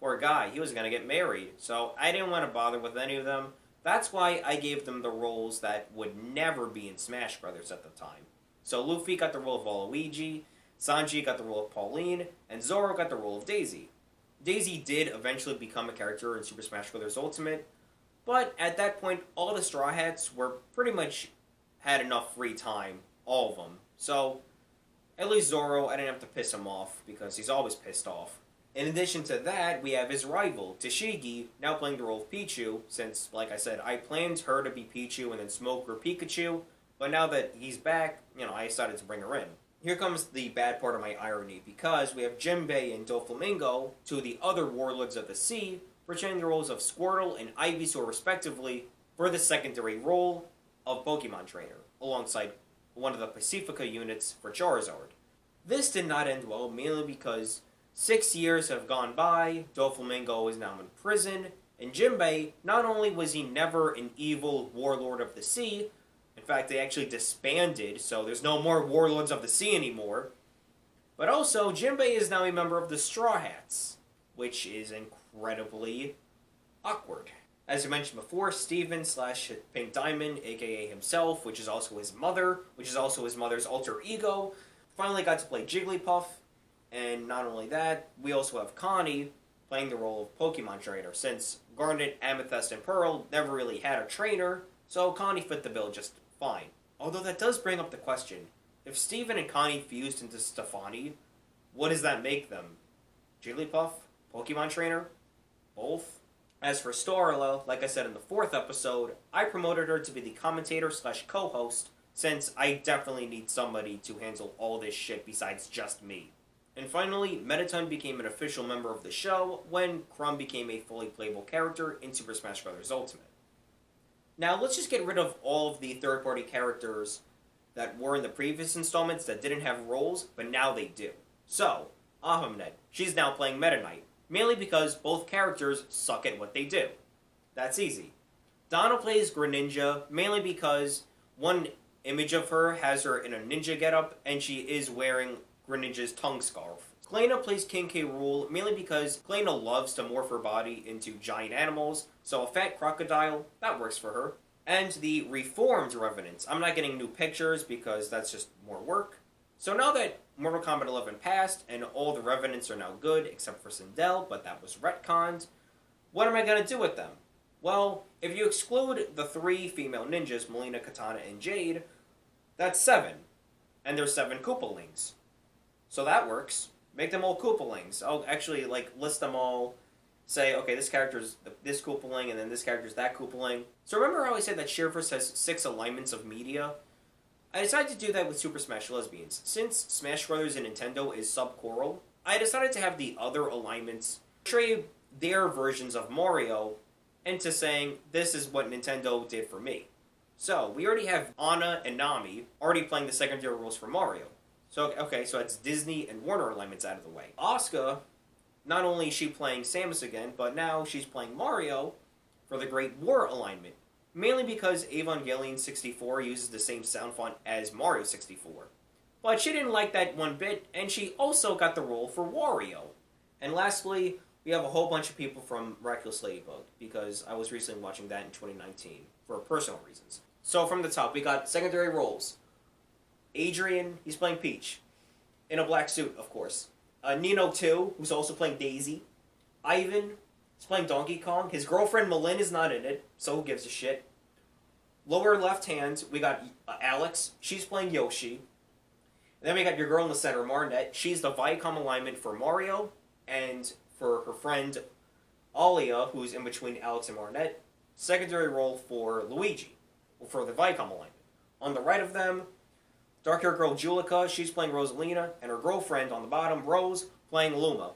poor guy, he was going to get married, so I didn't want to bother with any of them. That's why I gave them the roles that would never be in Smash Brothers at the time. So Luffy got the role of Waluigi, Sanji got the role of Pauline, and Zoro got the role of Daisy. Daisy did eventually become a character in Super Smash Bros. Ultimate, but at that point, all the Straw Hats were pretty much had enough free time, all of them. So, at least Zoro, I didn't have to piss him off, because he's always pissed off. In addition to that, we have his rival, Tashigi, now playing the role of Pichu, since, like I said, I planned her to be Pichu and then Smoker Pikachu, but now that he's back, I decided to bring her in. Here comes the bad part of my irony, because we have Jinbei and Doflamingo, two of the other warlords of the sea, portraying the roles of Squirtle and Ivysaur respectively, for the secondary role of Pokemon Trainer, alongside one of the Pacifica units for Charizard. This did not end well, mainly because 6 years have gone by, Doflamingo is now in prison, and Jinbei, not only was he never an evil warlord of the sea, in fact they actually disbanded, so there's no more warlords of the sea anymore, but also Jinbei is now a member of the Straw Hats, which is incredibly awkward. As I mentioned before, Steven / Pink Diamond, aka himself, which is also his mother, which is also his mother's alter ego, finally got to play Jigglypuff. And not only that, we also have Connie playing the role of Pokemon Trainer, since Garnet, Amethyst, and Pearl never really had a trainer, so Connie fit the bill just fine. Although that does bring up the question, if Steven and Connie fused into Stefani, what does that make them? Jigglypuff? Pokemon Trainer? Both? As for Starla, like I said in the 4th episode, I promoted her to be the commentator slash co-host, since I definitely need somebody to handle all this shit besides just me. And finally, Mettaton became an official member of the show when Crumb became a fully playable character in Super Smash Bros. Ultimate. Now, let's just get rid of all of the third-party characters that were in the previous installments that didn't have roles, but now they do. So, Ahmed, she's now playing Meta Knight, mainly because both characters suck at what they do. That's easy. Donna plays Greninja, mainly because one image of her has her in a ninja getup, and she is wearing Greninja's tongue scarf. Klena plays King K. Rool, mainly because Klena loves to morph her body into giant animals, so a fat crocodile, that works for her. And the reformed Revenants. I'm not getting new pictures because that's just more work. So now that Mortal Kombat 11 passed, and all the Revenants are now good, except for Sindel, but that was retconned, what am I going to do with them? Well, if you exclude the 3 female ninjas, Melina, Katana, and Jade, that's 7. And there's 7 Koopalings. So that works. Make them all Koopalings. I'll actually, list them all. Say, okay, this character's this Koopaling, and then this character's that Koopaling. So remember how I said that Shearverse has 6 alignments of media? I decided to do that with Super Smash Lesbians. Since Smash Bros. And Nintendo is subchoral, I decided to have the other alignments portray their versions of Mario into saying, this is what Nintendo did for me. So, we already have Anna and Nami already playing the secondary roles for Mario. So, okay, so it's Disney and Warner alignments out of the way. Asuka, not only is she playing Samus again, but now she's playing Mario for the Great War alignment. Mainly because Evangelion 64 uses the same sound font as Mario 64. But she didn't like that one bit, and she also got the role for Wario. And lastly, we have a whole bunch of people from Miraculous Ladybug, because I was recently watching that in 2019, for personal reasons. So from the top, we got secondary roles. Adrian, he's playing Peach. In a black suit, of course. Nino 2, who's also playing Daisy. Ivan, he's playing Donkey Kong. His girlfriend Malin is not in it, so who gives a shit? Lower left hand, we got Alex. She's playing Yoshi. And then we got your girl in the center, Marnette. She's the Viacom alignment for Mario. And for her friend Alia, who's in between Alex and Marnette, secondary role for Luigi, for the Viacom alignment. On the right of them, dark-haired girl Julika, she's playing Rosalina, and her girlfriend on the bottom, Rose, playing Luma.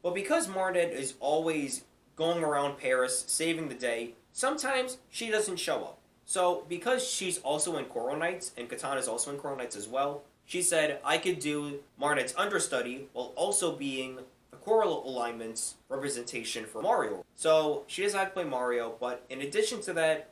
But because Marnette is always going around Paris, saving the day, sometimes she doesn't show up. So, because she's also in Coral Knights, and Katana's also in Coral Knights as well, she said I could do Marnette's understudy while also being the Coral Alignment's representation for Mario. So, she doesn't have to play Mario, but in addition to that,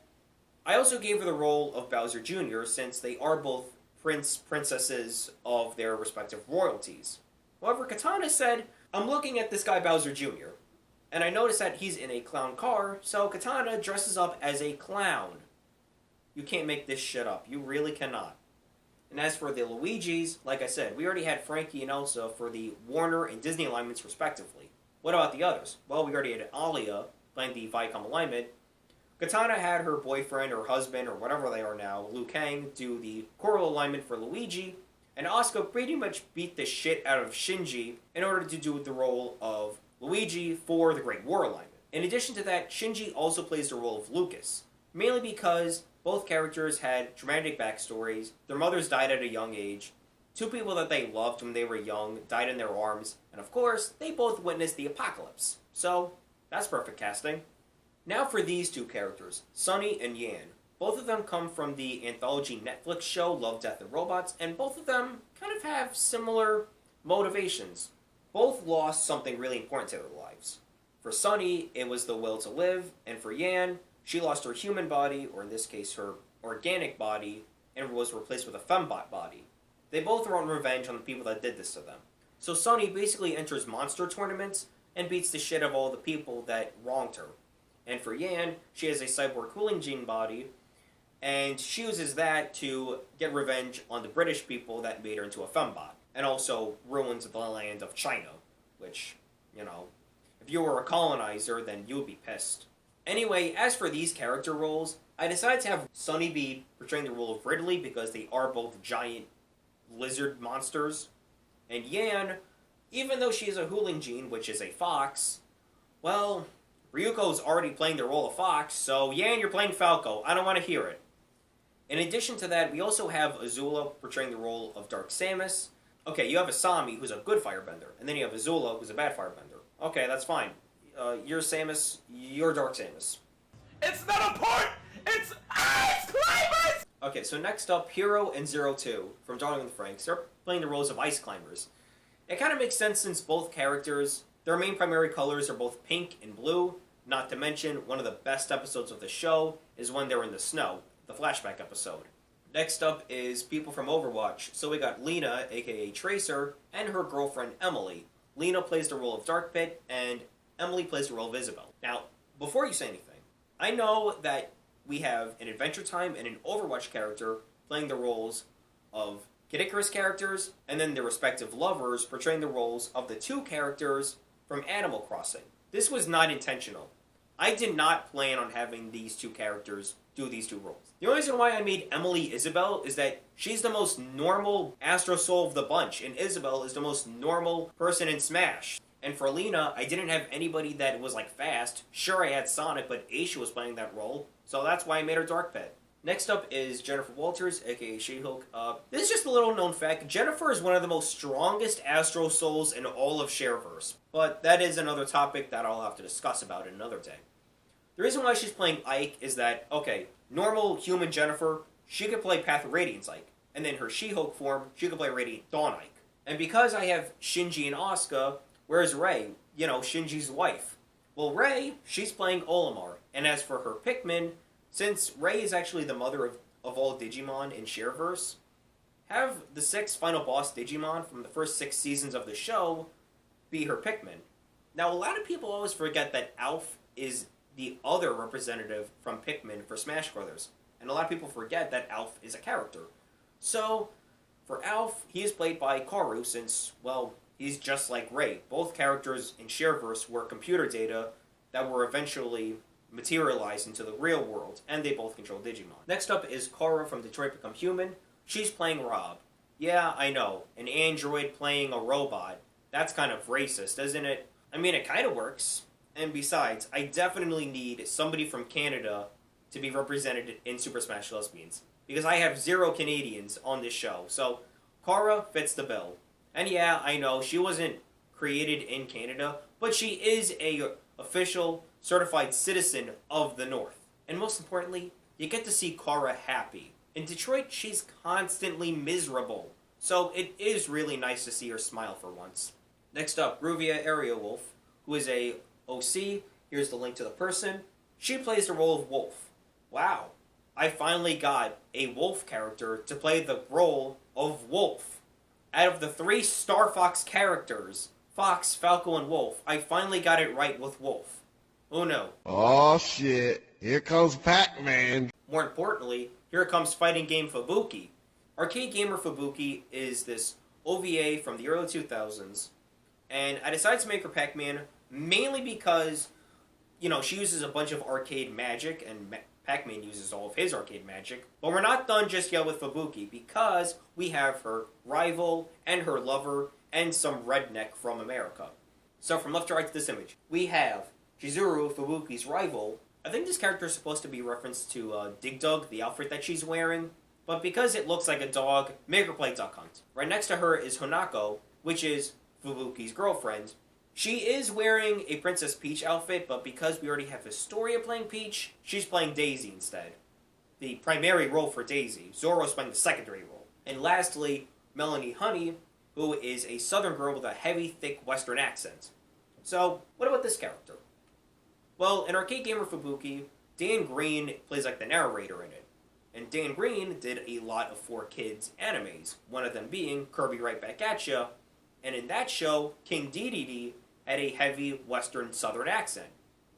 I also gave her the role of Bowser Jr., since they are both princesses of their respective royalties. However, Katana said, I'm looking at this guy Bowser Jr., and I noticed that he's in a clown car, so Katana dresses up as a clown. You can't make this shit up. You really cannot. And as for the Luigis, like I said, we already had Frankie and Elsa for the Warner and Disney alignments respectively. What about the others? Well, we already had Alia playing the Viacom alignment. Katana had her boyfriend or husband or whatever they are now, Liu Kang, do the Coral alignment for Luigi. And Asuka pretty much beat the shit out of Shinji in order to do the role of Luigi for the Great War alignment. In addition to that, Shinji also plays the role of Lucas, mainly because both characters had dramatic backstories, their mothers died at a young age, 2 people that they loved when they were young died in their arms, and of course, they both witnessed the apocalypse. So, that's perfect casting. Now for these 2 characters, Sunny and Yan. Both of them come from the anthology Netflix show Love, Death, and Robots, and both of them kind of have similar motivations. Both lost something really important to their lives. For Sunny, it was the will to live, and for Yan, she lost her human body, or in this case her organic body, and was replaced with a fembot body. They both want revenge on the people that did this to them. So Sunny basically enters monster tournaments and beats the shit out of all the people that wronged her. And for Yan, she has a cyborg cooling gene body, and she uses that to get revenge on the British people that made her into a fembot, and also ruins the land of China, which, you know, if you were a colonizer, then you would be pissed. Anyway, as for these character roles, I decided to have Sunny be portraying the role of Ridley because they are both giant lizard monsters, and Yan, even though she is a Hooling Gene, which is a fox, well, Ryuko's already playing the role of Fox, so Yan, you're playing Falco. I don't want to hear it. In addition to that, we also have Azula portraying the role of Dark Samus. Okay, you have Asami, who's a good firebender, and then you have Azula, who's a bad firebender. Okay, that's fine. You're Samus, you're Dark Samus. It's not a port! It's Ice Climbers! Okay, so next up, Hero and Zero Two from Darling in the Franxx. They're playing the roles of ice climbers. It kind of makes sense since both characters, their main primary colors are both pink and blue. Not to mention, one of the best episodes of the show is when they're in the snow, the flashback episode. Next up is people from Overwatch. So we got Lena, aka Tracer, and her girlfriend Emily. Lena plays the role of Dark Pit, and Emily plays the role of Isabel. Now, before you say anything, I know that we have an Adventure Time and an Overwatch character playing the roles of Kid Icarus characters, and then their respective lovers portraying the roles of the two characters from Animal Crossing. This was not intentional. I did not plan on having these two characters do these two roles. The only reason why I made Emily Isabel is that she's the most normal Astro Soul of the bunch, and Isabel is the most normal person in Smash. And for Lena, I didn't have anybody that was like fast. Sure, I had Sonic, but Aisha was playing that role, so that's why I made her Dark Pit. Next up is Jennifer Walters, aka She-Hulk. This is just a little known fact. Jennifer is one of the most strongest Astro Souls in all of Shareverse. But that is another topic that I'll have to discuss about in another day. The reason why she's playing Ike is that, okay, normal human Jennifer, she could play Path of Radiance Ike. And then her She-Hulk form, she could play Radiant Dawn Ike. And because I have Shinji and Asuka, where's Rei? You know, Shinji's wife. Well, Rei, she's playing Olimar. And as for her Pikmin, since Rei is actually the mother of all Digimon in Shareverse, have the 6 final boss Digimon from the first 6 seasons of the show be her Pikmin. Now, a lot of people always forget that Alf is the other representative from Pikmin for Smash Brothers. And a lot of people forget that Alf is a character. So, for Alf, he is played by Karu since, well, he's just like Rei. Both characters in Shareverse were computer data that were eventually materialized into the real world, and they both control Digimon. Next up is Kara from Detroit Become Human. She's playing Rob. Yeah, I know, an android playing a robot. That's kind of racist, isn't it? I mean, it kind of works. And besides, I definitely need somebody from Canada to be represented in Super Smash Lesbians, because I have 0 Canadians on this show, so Kara fits the bill. And yeah, I know, she wasn't created in Canada, but she is a official, certified citizen of the North. And most importantly, you get to see Kara happy. In Detroit, she's constantly miserable, so it is really nice to see her smile for once. Next up, Ruvia Aerial who is a OC. Here's the link to the person. She plays the role of Wolf. Wow, I finally got a Wolf character to play the role of Wolf. Out of the 3 Star Fox characters, Fox, Falco, and Wolf, I finally got it right with Wolf. Oh no. Oh shit, here comes Pac-Man. More importantly, here comes fighting game Fubuki. Arcade Gamer Fubuki is this OVA from the early 2000s, and I decided to make her Pac-Man mainly because, you know, she uses a bunch of arcade magic, and Pac-Man uses all of his arcade magic. But we're not done just yet with Fubuki, because we have her rival, and her lover, and some redneck from America. So from left to right to this image, we have Chizuru, Fubuki's rival. I think this character is supposed to be referenced to Dig Dug, the outfit that she's wearing. But because it looks like a dog, make her play Duck Hunt. Right next to her is Honako, which is Fubuki's girlfriend. She is wearing a Princess Peach outfit, but because we already have Historia playing Peach, she's playing Daisy instead. The primary role for Daisy. Zoro's playing the secondary role. And lastly, Melanie Honey, who is a southern girl with a heavy, thick western accent. So, what about this character? Well, in Arcade Gamer Fubuki, Dan Green plays like the narrator in it. And Dan Green did a lot of 4Kids animes, one of them being Kirby Right Back At Ya, and in that show, King Dedede had a heavy western southern accent.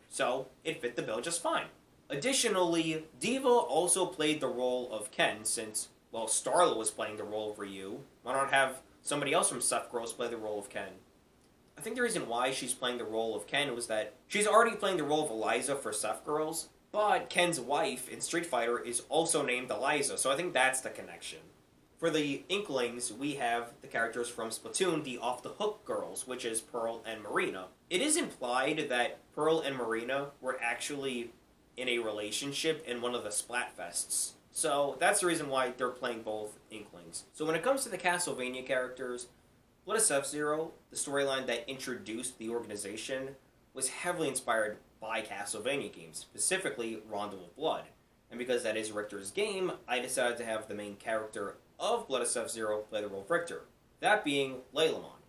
So, it fit the bill just fine. Additionally, Diva also played the role of Ken, since, well, Starla was playing the role of Ryu. Why not have somebody else from Sephgirls play the role of Ken? I think the reason why she's playing the role of Ken was that she's already playing the role of Eliza for Sephgirls, but Ken's wife in Street Fighter is also named Eliza, so I think that's the connection. For the Inklings, we have the characters from Splatoon, the Off the Hook girls, which is Pearl and Marina. It is implied that Pearl and Marina were actually in a relationship in one of the Splatfests. So that's the reason why they're playing both Inklings. So when it comes to the Castlevania characters, Blood of Sub-Zero, the storyline that introduced the organization, was heavily inspired by Castlevania games, specifically Rondo of Blood. And because that is Richter's game, I decided to have the main character of Blood of Sub-Zero play the role of Richter, that being Laylamon.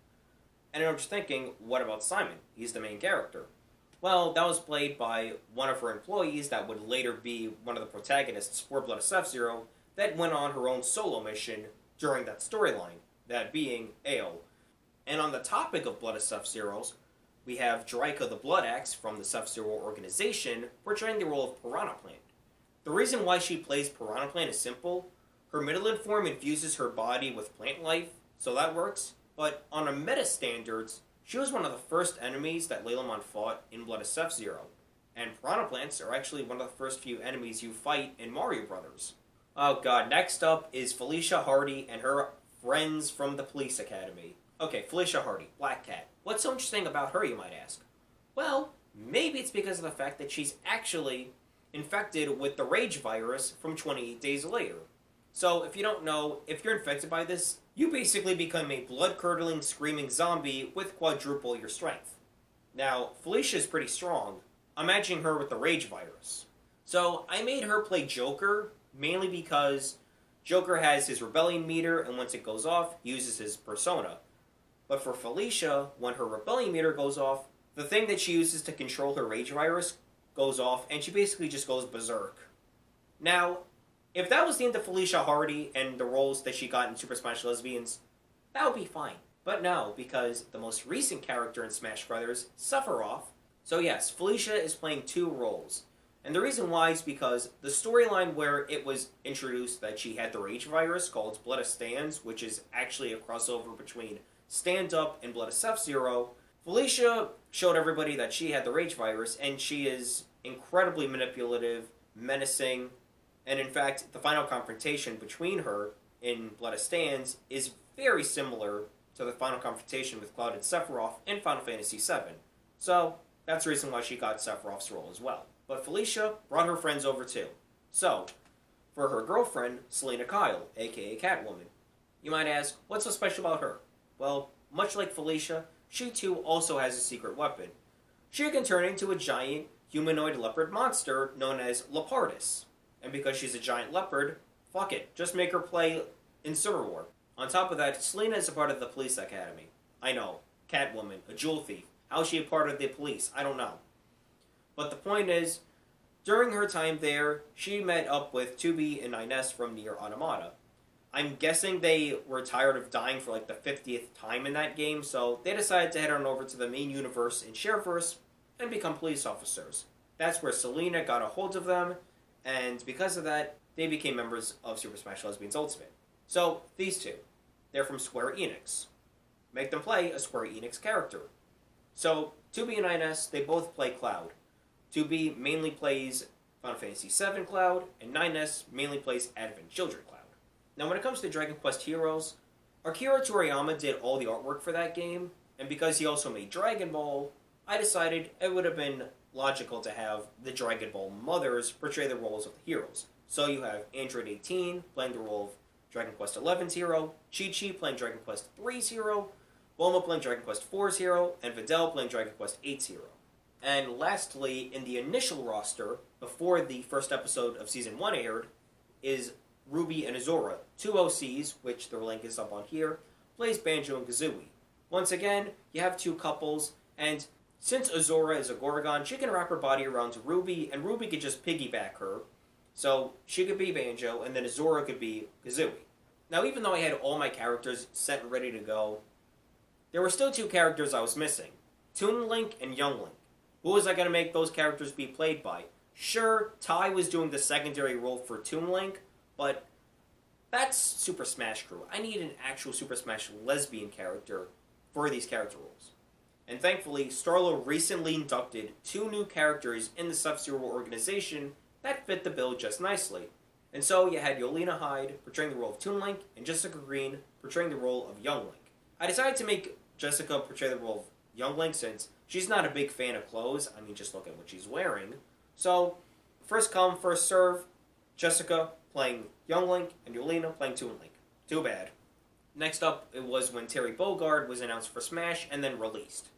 And I was thinking, what about Simon? He's the main character. Well, that was played by one of her employees that would later be one of the protagonists for Blood of Sub-Zero that went on her own solo mission during that storyline, that being Ale. And on the topic of Blood of Sub-Zeros, we have Draika the Blood Axe from the Sub-Zero organization portraying the role of Piranha Plant. The reason why she plays Piranha Plant is simple. Her Midland form infuses her body with plant life, so that works. But on a meta standards, she was one of the first enemies that Laylamon fought in Blood of Sub-Zero. And Piranha Plants are actually one of the first few enemies you fight in Mario Brothers. Oh god, next up is Felicia Hardy and her friends from the police academy. Okay, Felicia Hardy, Black Cat. What's so interesting about her, you might ask? Well, maybe it's because of the fact that she's actually infected with the Rage virus from 28 Days Later. So, if you don't know, if you're infected by this, you basically become a blood-curdling, screaming zombie with quadruple your strength. Now, Felicia's pretty strong. Imagine her with the Rage virus. So, I made her play Joker, mainly because Joker has his rebellion meter, and once it goes off, he uses his persona. But for Felicia, when her rebellion meter goes off, the thing that she uses to control her Rage virus goes off, and she basically just goes berserk. Now, if that was the end of Felicia Hardy and the roles that she got in Super Smash Lesbians, that would be fine. But no, because the most recent character in Smash Brothers, Sephiroth. So yes, Felicia is playing two roles. And the reason why is because the storyline where it was introduced that she had the Rage virus called Blood of Stands, which is actually a crossover between Stand Up and Blood of Sub-Zero, Felicia showed everybody that she had the Rage virus, and she is incredibly manipulative, menacing, and in fact, the final confrontation between her in Blood of Stands is very similar to the final confrontation with Cloud and Sephiroth in Final Fantasy VII. So, that's the reason why she got Sephiroth's role as well. But Felicia brought her friends over too. So, for her girlfriend, Selena Kyle, aka Catwoman. You might ask, what's so special about her? Well, much like Felicia, she too also has a secret weapon. She can turn into a giant humanoid leopard monster known as Leopardus. And because she's a giant leopard, fuck it, just make her play in Civil War. On top of that, Selena is a part of the police academy. I know, Catwoman, a jewel thief. How is she a part of the police? I don't know. But the point is, during her time there, she met up with 2B and Ines from Nier Automata. I'm guessing they were tired of dying for like the 50th time in that game, so they decided to head on over to the main universe in Shareverse and become police officers. That's where Selena got a hold of them, and because of that, they became members of Super Smash Lesbians Ultimate. So, these two. They're from Square Enix. Make them play a Square Enix character. So, 2B and Ines, they both play Cloud. 2B mainly plays Final Fantasy VII Cloud, and Ines mainly plays Advent Children Cloud. Now, when it comes to Dragon Quest Heroes, Akira Toriyama did all the artwork for that game, and because he also made Dragon Ball, I decided it would have been logical to have the Dragon Ball mothers portray the roles of the heroes. So you have Android 18 playing the role of Dragon Quest XI's hero, Chi-Chi playing Dragon Quest III's hero, Bulma playing Dragon Quest IV's hero, and Videl playing Dragon Quest VIII's hero. And lastly, in the initial roster, before the first episode of Season 1 aired, is Ruby and Azura, two OCs, which the link is up on here, plays Banjo and Kazooie. Once again, you have two couples, and since Azura is a Gorgon, she can wrap her body around Ruby, and Ruby could just piggyback her. So she could be Banjo, and then Azura could be Kazooie. Now, even though I had all my characters set and ready to go, there were still two characters I was missing. Toon Link and Young Link. Who was I going to make those characters be played by? Sure, Ty was doing the secondary role for Toon Link, but that's Super Smash Crew. I need an actual Super Smash lesbian character for these character roles. And thankfully, Starlo recently inducted two new characters in the Sub-Zero organization that fit the bill just nicely. And so you had Yolena Hyde portraying the role of Toon Link, and Jessica Green portraying the role of Young Link. I decided to make Jessica portray the role of Young Link since she's not a big fan of clothes. I mean, just look at what she's wearing. So, first come, first serve, Jessica playing Young Link, and Yolena playing Toon Link. Too bad. Next up, it was when Terry Bogard was announced for Smash and then released.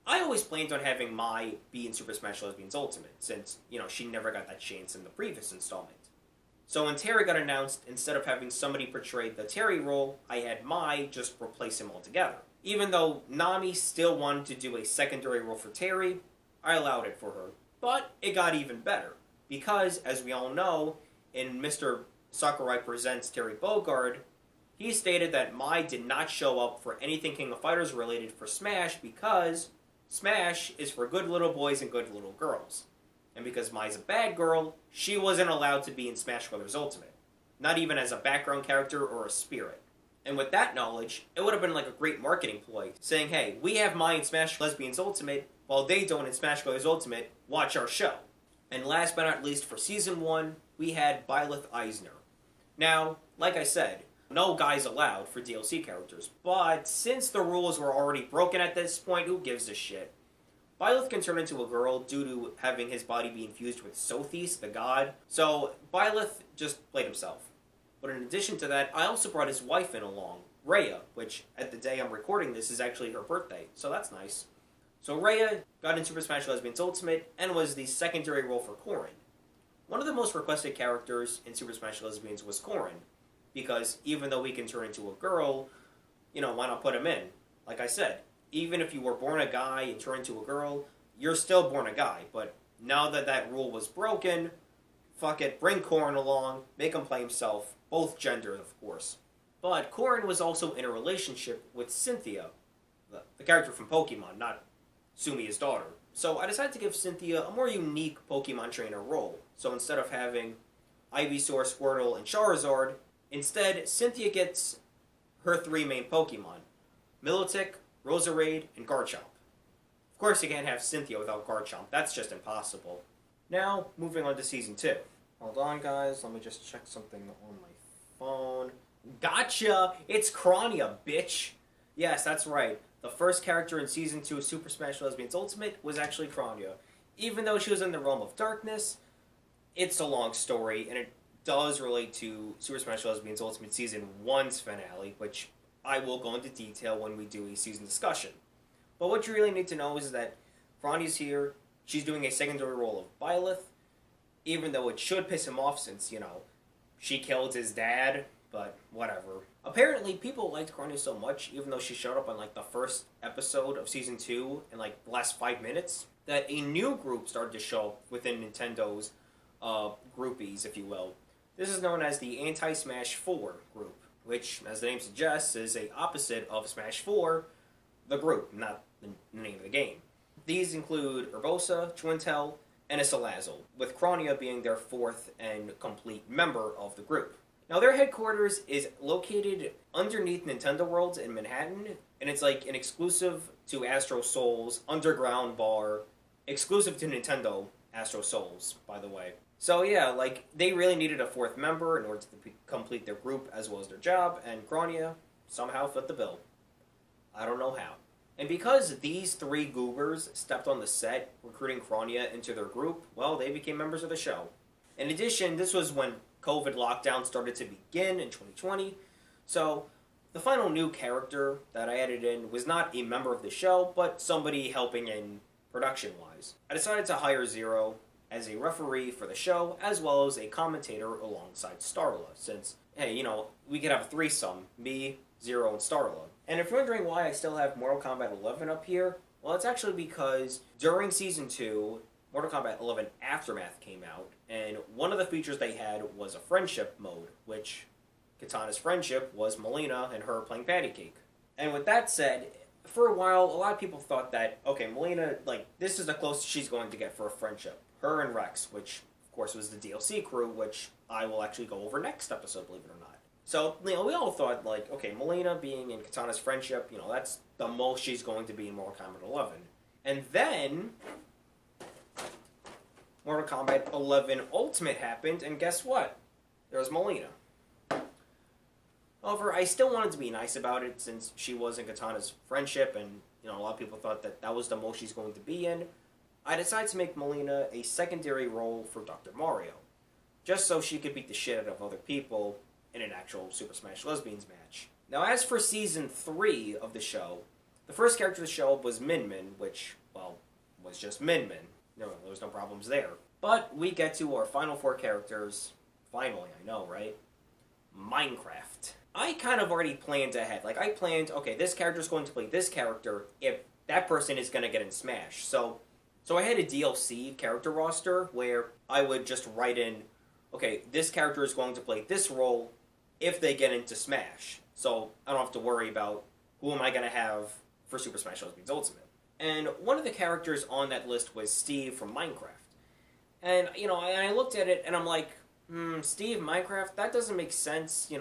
I always planned on having Mai be in Super Smash Lesbians Ultimate, since, she never got that chance in the previous installment. So when Terry got announced, instead of having somebody portray the Terry role, I had Mai just replace him altogether. Even though Nami still wanted to do a secondary role for Terry, I allowed it for her. But it got even better, because, as we all know, in Mr. Sakurai Presents Terry Bogard, he stated that Mai did not show up for anything King of Fighters related for Smash because Smash is for good little boys and good little girls. And because Mai's a bad girl, she wasn't allowed to be in Smash Bros. Ultimate. Not even as a background character or a spirit. And with that knowledge, it would have been like a great marketing ploy, saying, hey, we have Mai in Smash Lesbians Ultimate, while they don't in Smash Bros. Ultimate, watch our show. And last but not least, for Season 1, we had Byleth Eisner. Now, like I said, no guys allowed for DLC characters, but since the rules were already broken at this point, who gives a shit? Byleth can turn into a girl due to having his body be infused with Sothis, the god, so Byleth just played himself. But in addition to that, I also brought his wife in along, Rhea, which at the day I'm recording this is actually her birthday, so that's nice. So Rhea got in Super Smash Lesbians Ultimate and was the secondary role for Corrin. One of the most requested characters in Super Smash Lesbians was Corrin, because even though he can turn into a girl, why not put him in? Like I said, even if you were born a guy and turned into a girl, you're still born a guy. But now that that rule was broken, fuck it, bring Corrin along, make him play himself, both genders, of course. But Corrin was also in a relationship with Cynthia, the character from Pokemon, not Sumia's daughter. So I decided to give Cynthia a more unique Pokemon trainer role. So instead of having Ivysaur, Squirtle, and Charizard, instead, Cynthia gets her 3 main Pokemon, Milotic, Roserade, and Garchomp. Of course you can't have Cynthia without Garchomp, that's just impossible. Now, moving on to Season 2. Hold on guys, let me just check something on my phone. Gotcha! It's Crania, bitch! Yes, that's right. The first character in Season 2 of Super Smash Lesbians Ultimate was actually Crania. Even though she was in the realm of darkness, it's a long story, and it does relate to Super Smash Lesbians Ultimate Season 1's finale, which I will go into detail when we do a season discussion. But what you really need to know is that Crania's here, she's doing a secondary role of Byleth, even though it should piss him off since, she killed his dad, but whatever. Apparently, people liked Crania so much, even though she showed up on, the first episode of Season 2 in, the last 5 minutes, that a new group started to show up within Nintendo's groupies, if you will. This is known as the Anti-Smash 4 group, which, as the name suggests, is a opposite of Smash 4, the group, not the name of the game. These include Urbosa, Twintel, and Salazzle, with Crania being their 4th and complete member of the group. Now, their headquarters is located underneath Nintendo Worlds in Manhattan, and it's an exclusive to Astro Souls underground bar, exclusive to Nintendo Astro Souls, by the way. So yeah, they really needed a 4th member in order to complete their group as well as their job, and Crania somehow fit the bill. I don't know how. And because these 3 goobers stepped on the set, recruiting Crania into their group, well, they became members of the show. In addition, this was when COVID lockdown started to begin in 2020, so the final new character that I added in was not a member of the show, but somebody helping in production-wise. I decided to hire Zero as a referee for the show, as well as a commentator alongside Starla, since, hey, we could have a threesome, me, Zero, and Starla. And if you're wondering why I still have Mortal Kombat 11 up here, well, it's actually because during Season 2, Mortal Kombat 11 Aftermath came out, and one of the features they had was a friendship mode, which Katana's friendship was Melina and her playing patty cake. And with that said, for a while, a lot of people thought that, okay, Melina, this is the closest she's going to get for a friendship. Her and Rex, which, of course, was the DLC crew, which I will actually go over next episode, believe it or not. So, we all thought, okay, Melina being in Katana's friendship, that's the most she's going to be in Mortal Kombat 11. And then Mortal Kombat 11 Ultimate happened, and guess what? there was Melina. However, I still wanted to be nice about it since she was in Katana's friendship, and a lot of people thought that that was the most she's going to be in. I decided to make Melina a secondary role for Dr. Mario, just so she could beat the shit out of other people in an actual Super Smash Lesbians match. Now, as for Season 3 of the show, the first character to show up was Min Min, which, well, was just Min Min. No, there was no problems there. But we get to our final 4 characters. Finally, I know, right? Minecraft. I kind of already planned ahead. Like, I planned, okay, this character is going to play this character if that person is going to get in Smash. So I had a DLC character roster where I would just write in, okay, this character is going to play this role if they get into Smash. So I don't have to worry about who am I going to have for Super Smash Lesbians Ultimate. And one of the characters on that list was Steve from Minecraft. And, I looked at it and I'm like, Steve, Minecraft, that doesn't make sense,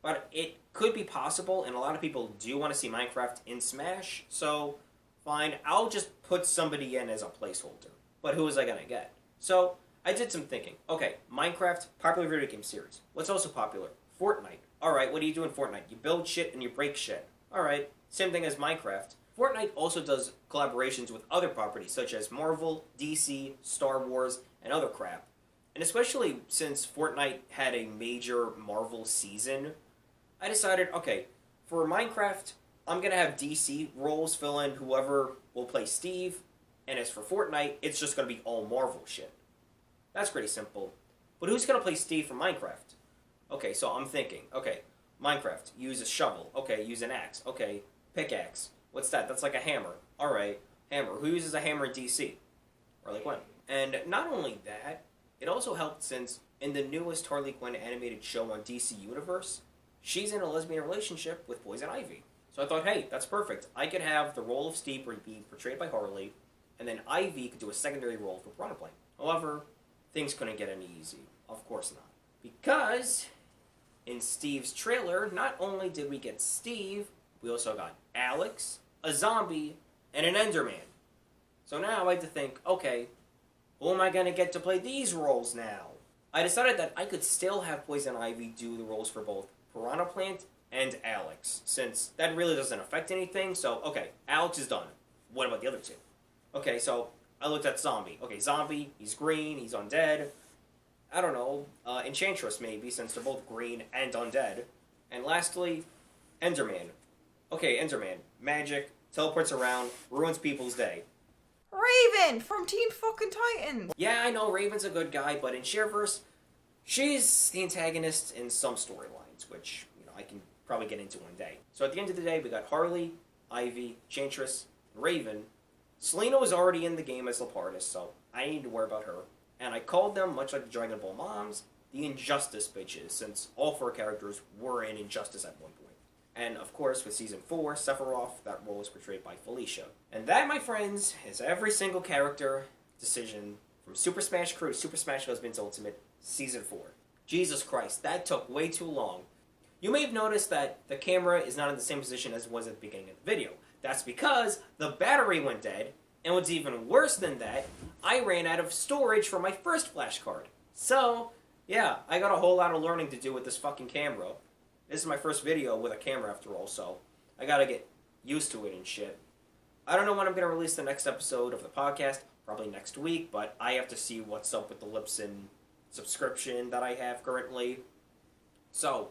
but it could be possible, and a lot of people do want to see Minecraft in Smash, so fine, I'll just put somebody in as a placeholder. But who was I going to get? So I did some thinking. Okay, Minecraft, popular video game series. What's also popular? Fortnite. Alright, what do you do in Fortnite? You build shit and you break shit. Alright, same thing as Minecraft. Fortnite also does collaborations with other properties such as Marvel, DC, Star Wars, and other crap. And especially since Fortnite had a major Marvel season, I decided, okay, for Minecraft, I'm going to have DC roles fill in whoever will play Steve, and as for Fortnite, it's just going to be all Marvel shit. That's pretty simple. But who's going to play Steve from Minecraft? Okay, so I'm thinking, okay, Minecraft, use a shovel. Okay, use an axe. Okay, pickaxe. What's that? That's like a hammer. Alright, hammer. Who uses a hammer in DC? Harley Quinn. And not only that, it also helped since in the newest Harley Quinn animated show on DC Universe, she's in a lesbian relationship with Poison Ivy. So I thought, hey, that's perfect. I could have the role of Steve be portrayed by Harley, and then Ivy could do a secondary role for Piranha Plant. However, things couldn't get any easy. Of course not. Because in Steve's trailer, not only did we get Steve, we also got Alex, a zombie, and an Enderman. So now I had to think, okay, who am I going to get to play these roles now? I decided that I could still have Poison Ivy do the roles for both Piranha Plant and Alex, since that really doesn't affect anything. So, okay, Alex is done. What about the other two? Okay, so I looked at Zombie. Okay, Zombie, he's green, he's undead. I don't know, Enchantress maybe, since they're both green and undead. And lastly, Enderman. Okay, Enderman. Magic, teleports around, ruins people's day. Raven from Teen fucking Titans. Yeah, I know Raven's a good guy, but in Shareverse, she's the antagonist in some storylines, which, I can probably get into one day. So at the end of the day, we got Harley, Ivy, Enchantress, Raven. Selena was already in the game as Leopardus, so I didn't need to worry about her. And I called them, much like the Dragon Ball moms, the Injustice bitches, since all 4 characters were in Injustice at one point. And, of course, with Season 4, Sephiroth, that role is portrayed by Felicia. And that, my friends, is every single character decision from Super Smash Crew to Super Smash Lesbians Ultimate Season 4. Jesus Christ, that took way too long. You may have noticed that the camera is not in the same position as it was at the beginning of the video. That's because the battery went dead, and what's even worse than that, I ran out of storage for my first flash card. So, yeah, I got a whole lot of learning to do with this fucking camera. This is my first video with a camera after all, so I gotta get used to it and shit. I don't know when I'm gonna release the next episode of the podcast, probably next week, but I have to see what's up with the Libsyn subscription that I have currently. So,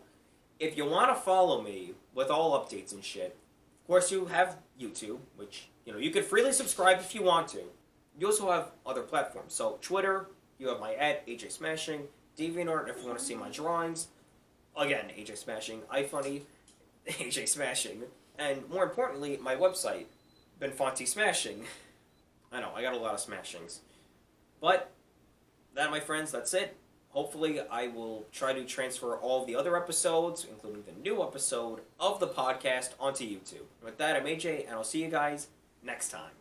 if you want to follow me with all updates and shit, of course you have YouTube, which, you can freely subscribe if you want to. You also have other platforms. So, Twitter, you have my @AJ Smashing, DeviantArt if you want to see my drawings. Again, AJ Smashing, iFunny, AJ Smashing, and more importantly, my website, Benfanti Smashing. I know, I got a lot of smashings. But, that, my friends, that's it. Hopefully, I will try to transfer all of the other episodes, including the new episode of the podcast, onto YouTube. And with that, I'm AJ, and I'll see you guys next time.